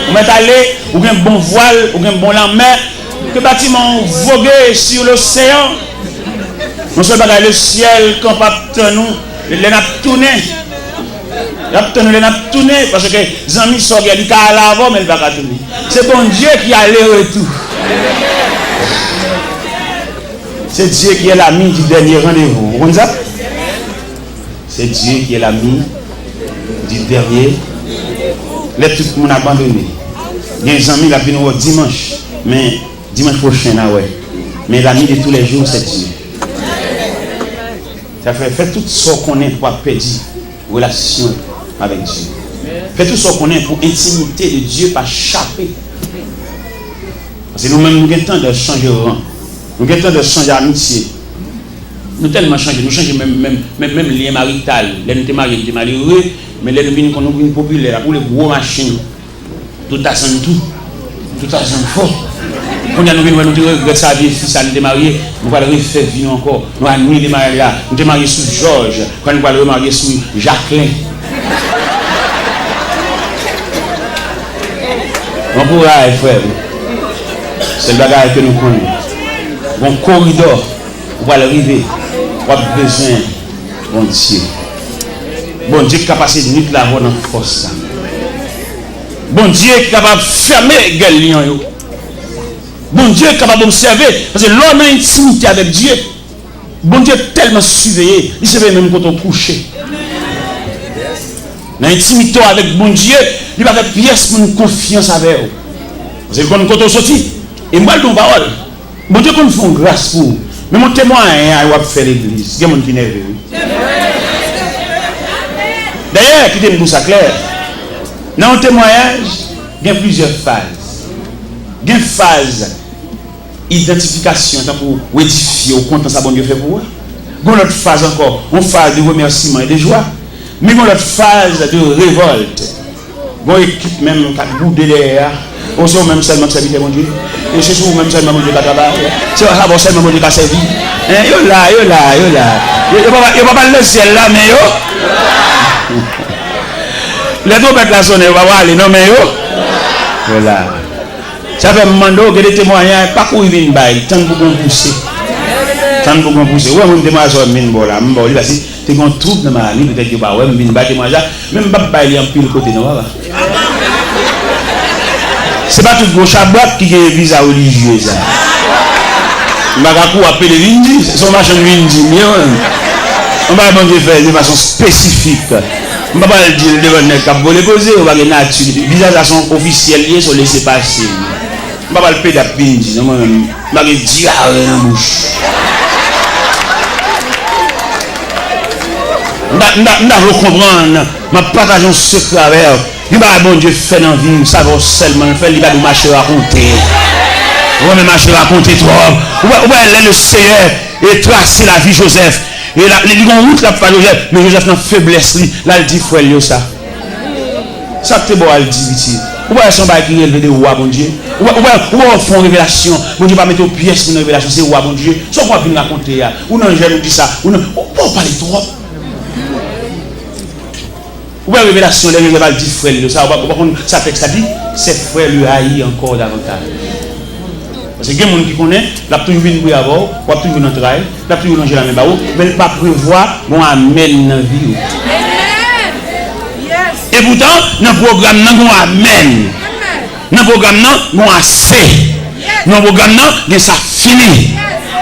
On met aller, ou bien bon voile, ou bien bon la mer. Que bâtiment voguer sur l'océan. On se bat le ciel quand pas nous, les n'a tourné. Les n'a tourné parce que les amis sont regardés à l'avant, mais ils ne vont pas tourner. C'est bon Dieu qui a le retour. C'est Dieu qui est l'ami du dernier rendez-vous. Vous comprenez ça? C'est Dieu qui est l'ami du dernier. Les tout le monde abandonné. Il y a des amis qui viennent dimanche. Mais dimanche prochain, là, ouais. Mais l'ami de tous les jours, c'est Dieu. Ça fait tout ce qu'on est pour perdre relation avec Dieu. Fait tout ce qu'on est pour intimité de Dieu, pas chapper. Parce que nous-mêmes, nous avons le temps de changer de rang. Nous avons le temps de changer d'amitié. Nous tellement changé, nous changeons même lien marital. Là, nous sommes mariés, nous sommes malheureux, mais là, nous sommes populaires pour les gros machines. Tout à son tout à son fort. Quand nous venons nous regretter sa vie, si ça nous est marié, nous allons refaire vivre encore. Nous allons nous marier là. Nous sommes mariés sous Georges, quand nous allons marier sous Jacqueline. Bon courage, frère. C'est le bagage que nous connaissons. Bon corridor, on va arriver. On a besoin, bon Dieu. Bon Dieu qui est capable de nuit la voix dans la force. Bon Dieu qui est capable de fermer les gueules. Bon Dieu est capable de servir. Parce que l'homme a une intimité avec Dieu. Bon Dieu est tellement surveillé. Il se fait même quand on couche. Dans l'intimité avec bon Dieu, il va faire pièce pour une confiance avec vous. Parce que quand on sortit, et moi, je parole. Bon Dieu, quand nous faisons grâce pour vous. Mais mon témoin, il va faire l'église. Il y a des gens qui nerveux. D'ailleurs, qui dit ça clair. Dans le témoignage, il y a plusieurs phases. Il y a une phase identification pour édifier au compte ça bon Dieu fait pour vous. L'autre phase encore, une phase de remerciement et de joie, mais l'autre phase de révolte. Bon équipe même qui a boudé derrière, on sait même seulement que ça vient mon Dieu, et c'est sûr même seulement mon Dieu qui travaille, c'est ça seulement mon Dieu qui a servi. Yo là, yo pas le ciel là, mais yo. Les trompettes là sonner, on va voir les non mais yo. Voilà. Ça fait mando que des témoignages pas courir une baille, tant pour qu'on pousser. Tant pour qu'on pousser. Ouais, on témoigne sur mine bola, m'bo, parce que t'es un trouble dans ma vie, peut-être que pas ouais, mine baille témoignage, même pas baille en pile côté non va. C'est pas tout gauche à boîte qui est visa religieux ça. Magakou appelle Windy, son machin Windy, on va bon Dieu faire de façon spécifique. On va pas le dire devant le cap pour les poser, on va les nature, visage officiel lié sur laisser passer. On va pas le payer d'apinji, non même, on va le dire dans la bouche. On doit comprendre, ma partageons ce secret avec il va bon Dieu fait dans vie, ça va seulement faire, il va nous marcher raconter. On va marcher raconter trop. On va le Seigneur et tracer la vie Joseph. Et là, il y a une route là pour Joseph, mais Joseph n'a faiblesse, là il dit frère ça. Ça c'est bon, il dit vite. On va son bail qui élevé de roi bon Dieu. On va faire une révélation. Bon Dieu va mettre aux pièces pour une révélation, c'est roi bon Dieu. Soit on va venir raconter là. Ou non, je nous dis ça. Ou non, on va parler trop. Ou bien révélation, les gens vont dire frère, ça texte ça dit, c'est frère lui haït encore davantage. Parce que il y a des gens qui connaissent, la toujours vient pour avoir, la toujours dans le travail, la toujours dans la même barreau, mais ne pas prévoir, bon amène dans la vie. Et pourtant, dans le programme, nous amène. Dans le programme, nous assez. Dans le programme, nous ça fini.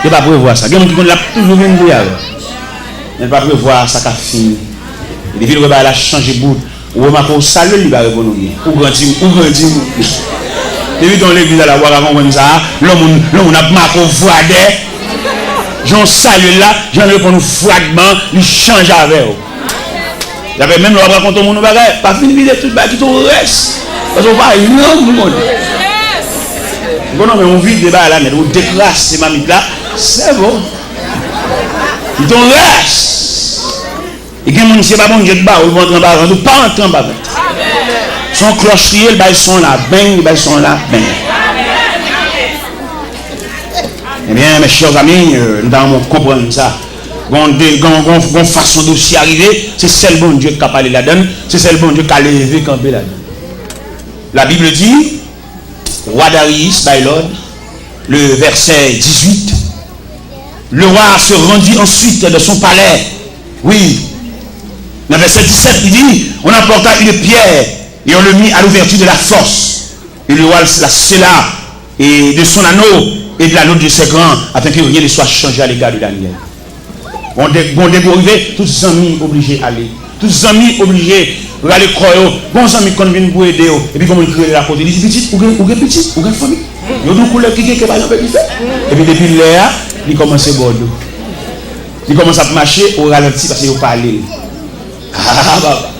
Il ne pas prévoir ça. Il y a des gens qui connaissent, la toujours vient pour avoir. Il ne pas prévoir ça qui a fini. Et depuis le a changé de bout, ou remarquez au salut, il va répondre ou grandir. Et puis dans l'église à la voix avant comme ça, l'homme a marqué au froidet. J'en salue là, j'en réponds au fragment, il change avec eux. J'avais même le raconter mon bagage, pas fini de tout le qui tout reste. Parce qu'on va énorme monde. Bon non mais on vit débat là, mais on déclasse ces mamites là, c'est bon. Ils t'en reste. Et quand on ne sait pas bon Dieu de bas, on va entrer en bas, on ne pas entrer en bas. Son clocherier, ils sont là, ils sont là, Eh bien, mes chers amis, nous allons comprendre ça. Une façon de s'y arriver, c'est celle bon Dieu qui a parlé là-dedans, c'est celle bon Dieu qui a levé campé là-dedans. La Bible dit, roi Darius, by Lord, le verset 18, le roi se rendit ensuite de son palais. Oui. Dans le verset 17, il dit, on apporta une pierre et on le mit à l'ouverture de la force. Et le roi la scella et de son anneau et de l'anneau de ses grands, afin que rien ne soit changé à l'égard de Daniel. Bon dégorivé, tous les amis obligés d'aller. Tous les amis obligés d'aller croire. Bon amis qu'on vient pour aider. Et puis comment ils créent la côte. Ils disent petit, ou petit, ou famille. Ils ont couleur qui est pas fait. Et puis depuis là, ils commencent à bordeaux. Ils commencent à marcher au ralenti parce qu'ils ont parlé. Ah bah.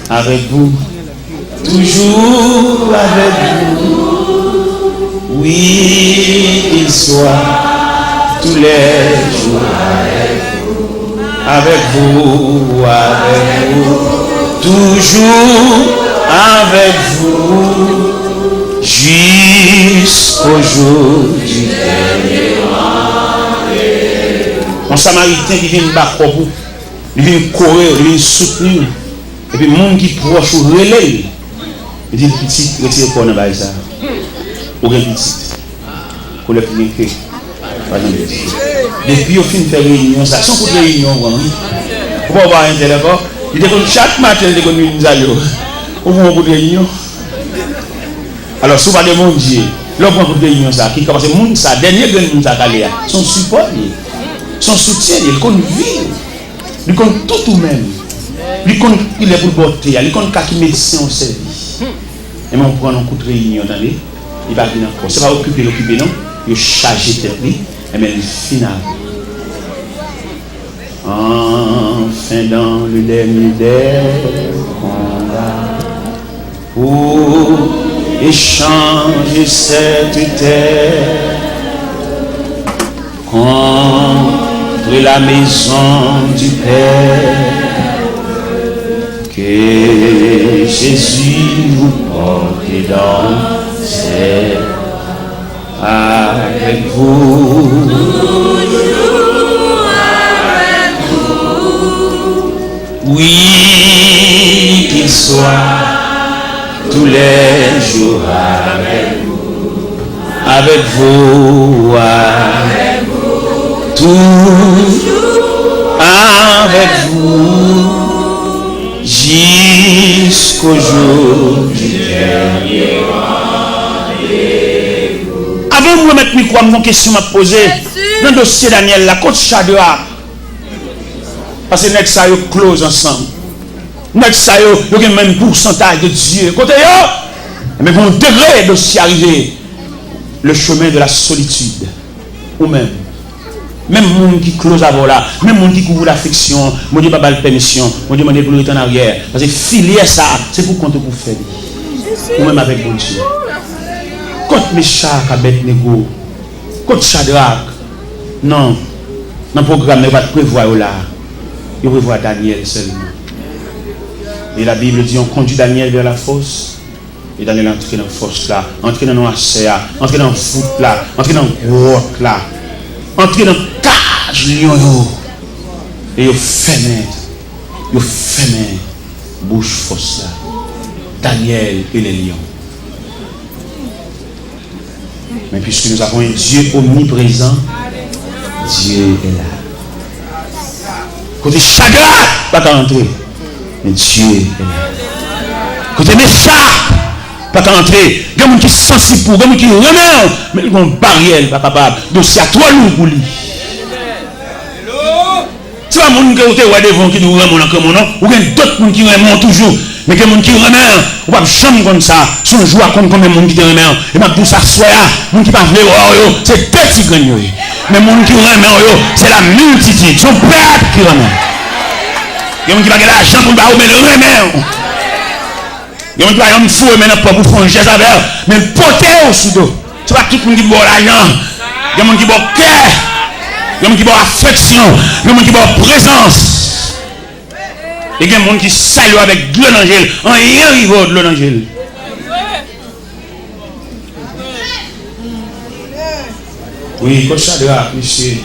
Avec vous. Toujours avec vous. Oui, il soit tous les jours avec vous, toujours avec vous, jusqu'au jour du dernier rendez-vous. Un Samaritain qui vient battre pour vous, il vient courir, il vient soutenir, et puis le monde qui proche ou relève, il dit petit, retirez quoi dans le ça. Ou bien petit, pour le finir que. Depuis au fin de faire réunion, ça, sans coup de réunion, on va avoir un téléphone. Il dit que chaque matin, il dit que nous allons. On va avoir une réunion. Alors, si vous parlez de mon Dieu, l'homme va avoir une réunion, ça, qui commence à monde, ça, dernier grand monde, ça, son support, son soutien, il compte vivre, il compte tout même. Il est pour le porter, il compte qui médecin au service. Et on prend un coup de réunion, il va venir encore. Ce n'est pas l'occuper, non, il charge tête. Et bien, le final. Enfin, dans le dernier des combats, pour échanger cette terre. contre la maison du Père, que Jésus vous porte dans ses avec vous. Oui, qu'il soit tous les jours avec vous, avec vous, toujours avec vous, jusqu'au jour du dernier rendez-vous. Avant de remettre le micro, une question à poser dans le dossier Daniel, la côte Shadrach. Parce que nous sommes close ensemble. Nous sommes le même pourcentage de Dieu. Côté mais vous degré de s'y arriver le chemin de la solitude. Ou même les gens qui close avant là, même les gens qui couvrent l'affection, moi dis pas de permission, moi dis pour le en arrière. Parce que filier ça, c'est pour compter pour faire. Ou même avec bon Dieu. Quand Meshach, Abednego, quand Shadrach, non, dans le programme, ne va pas prévoir là. Il prévoit Daniel seulement. Et la Bible dit on conduit Daniel vers la fosse. Et Daniel est entré dans la fosse là, entré dans le HCA, entré dans le foot là, entré dans le grotte là, entré dans le cage lion. Et il fermé bouche fosse là. Daniel et les lions. Mais puisque nous avons un Dieu omniprésent, Dieu est là. Côté Shadrach, pas qu'à entrer. Mais Dieu est là. Côté Meshach, pas qu'à entrer. Il y a des gens qui sont sensibles pour, il y a des gens qui remettent. Mais ils ont une barrière, pas capable. Donc c'est à toi lourd pour lui. C'est pas les gens qui ont des gens qui nous remettent comme non. Ou bien d'autres gens qui remettent toujours. Mais il y a des gens qui remettent. On ne peut pas jamais comme ça. Si on joue à compte comme les gens qui te remettent. Et maintenant, pour ça, les gens qui ne peuvent pas, c'est petit gagnant. Mais les gens qui remettent, c'est la multitude. Son peuple qui remet. Il y a des gens qui n'ont pas l'argent pour le remettre. Il y a des gens qui ont fou maintenant pour faire un geste avec. Mais porter au sous-dos. Tu vois, tout le monde qui boit l'argent. Il y a des gens qui boit cœur. Il y a des gens qui boit affection. Il y a des gens qui boit présence. Il y a des gens qui saluent avec de l'angèle. En rien rival de l'angèle. Oui, coach Shadrach, monsieur.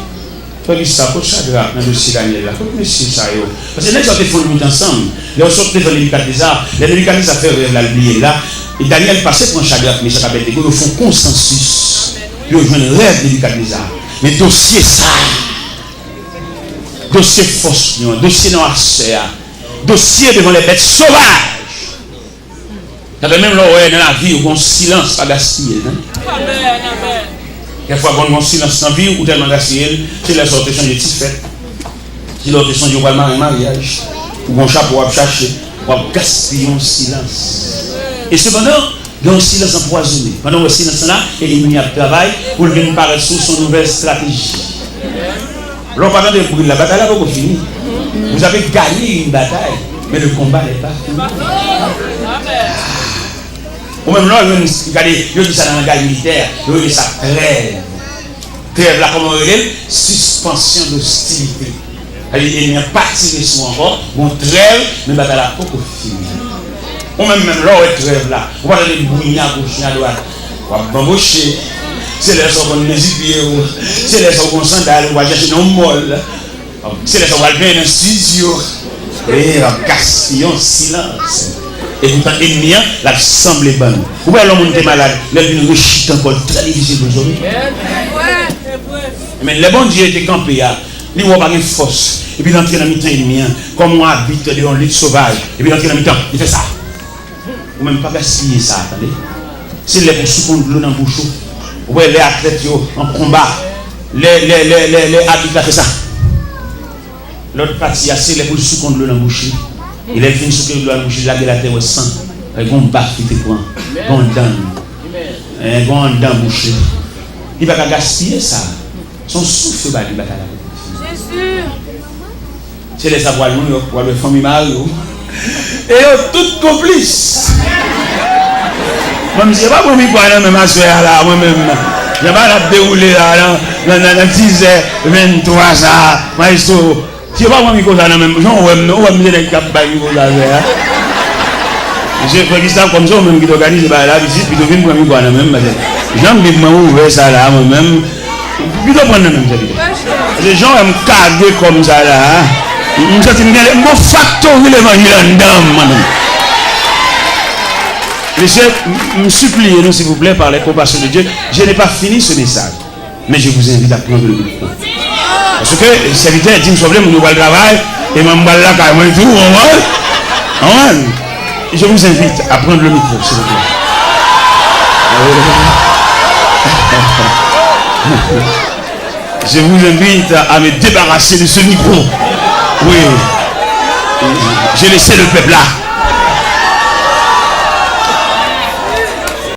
Fais ça, coach Shadrach, dans le dossier Daniel. Monsieur Sayo. Parce que les gens font le ensemble. Les gens sortent devant les Nebuchadnezzar. Les Nebuchadnezzar fait l'oublier là. Et Daniel passait pour Shadrach, Meshach, Abednego. Ils font consensus. Ils ont joué un rêve de Nebuchadnezzar. Mais dossier ça. Dossier force, dossier noirceur. Dossier devant les bêtes sauvages. Même là, dans la vie, où on silence pas gaspillé. Quelquefois, quand on silence dans la vie, ou tellement gaspillé, c'est la sorte de changer de fête. C'est l'autre de changer de mariage. Ou un chapeau à chercher. Ou à gaspiller un silence. Et cependant, il y a un silence empoisonné. Pendant le silence là, il y a un travail pour venir paraître sous son nouvelle stratégie. L'on parle de bruit, la bataille n'a pas fini. Vous avez gagné une bataille, mais le combat n'est pas fini. Ou même là, il dit ça dans la guerre militaire, il dit ça trêve. Trêve là, comment on dit? Suspension d'hostilité. Il n'y a pas tiré sur encore, bon trêve, mais la bataille n'a pas fini. Ou même là, on trêve là, on va aller bruit à gauche, à droite. On va bambocher. C'est les gens qui ont les pieds, c'est les gens qui ont sandales, on va chercher un molle. C'est les gens qui ont bien un studio. Et on casse, on silence. Et vous avez l'ennemi, la semble bonne. Vous voyez l'homme qui est malade, il a une réussite encore très difficile aujourd'hui. Mais le bon Dieu était campé, il n'a pas de force. Et puis il entre dans le mi-temps ennemi, comme on habite dans l'île sauvage. Et puis il entre dans le mi-temps, il fait ça. Ou même pas gaspiller ça, attendez. C'est les pour souffler de l'eau dans le bouchon. Vous voyez les athlètes en combat, les habitants fait ça. L'autre partie, c'est les pour souffler de l'eau dans le bouchon. Il est fini sur que l'on bouche la terre au sang. Un bon bac qui te prend. Un bon dent bouché. Il va pas gaspiller ça. Son souffle va lui battre la vie. C'est sûr. C'est les savoirs nous, pour le famille Mario. Et tout complice. Moi, je ne sais pas pour moi, même ma soeur là, moi-même. Je vais la dérouler là, dans 10h23 ça, maestro. Si pas moi micro ça même, j'en ouais me dire cap ba micro ça. J'ai fait ça comme ça même qui organise la visite puis devine pour micro même. J'aime bien ouvrir ça là moi-même. Puis prendre même ça. Les gens aiment caguer comme ça là. Je me factorie l'évangile en dame madame. Monsieur, me suppliez-nous s'il vous plaît par les compassions de Dieu. Je n'ai pas fini ce message, mais je vous invite à prendre le micro. Parce que le serviteur dit que nous avons le travail et ma balle là quand même tout. Je vous invite à prendre le micro s'il vous plaît. Je vous invite à me débarrasser de ce micro. Oui. J'ai laissé le peuple là.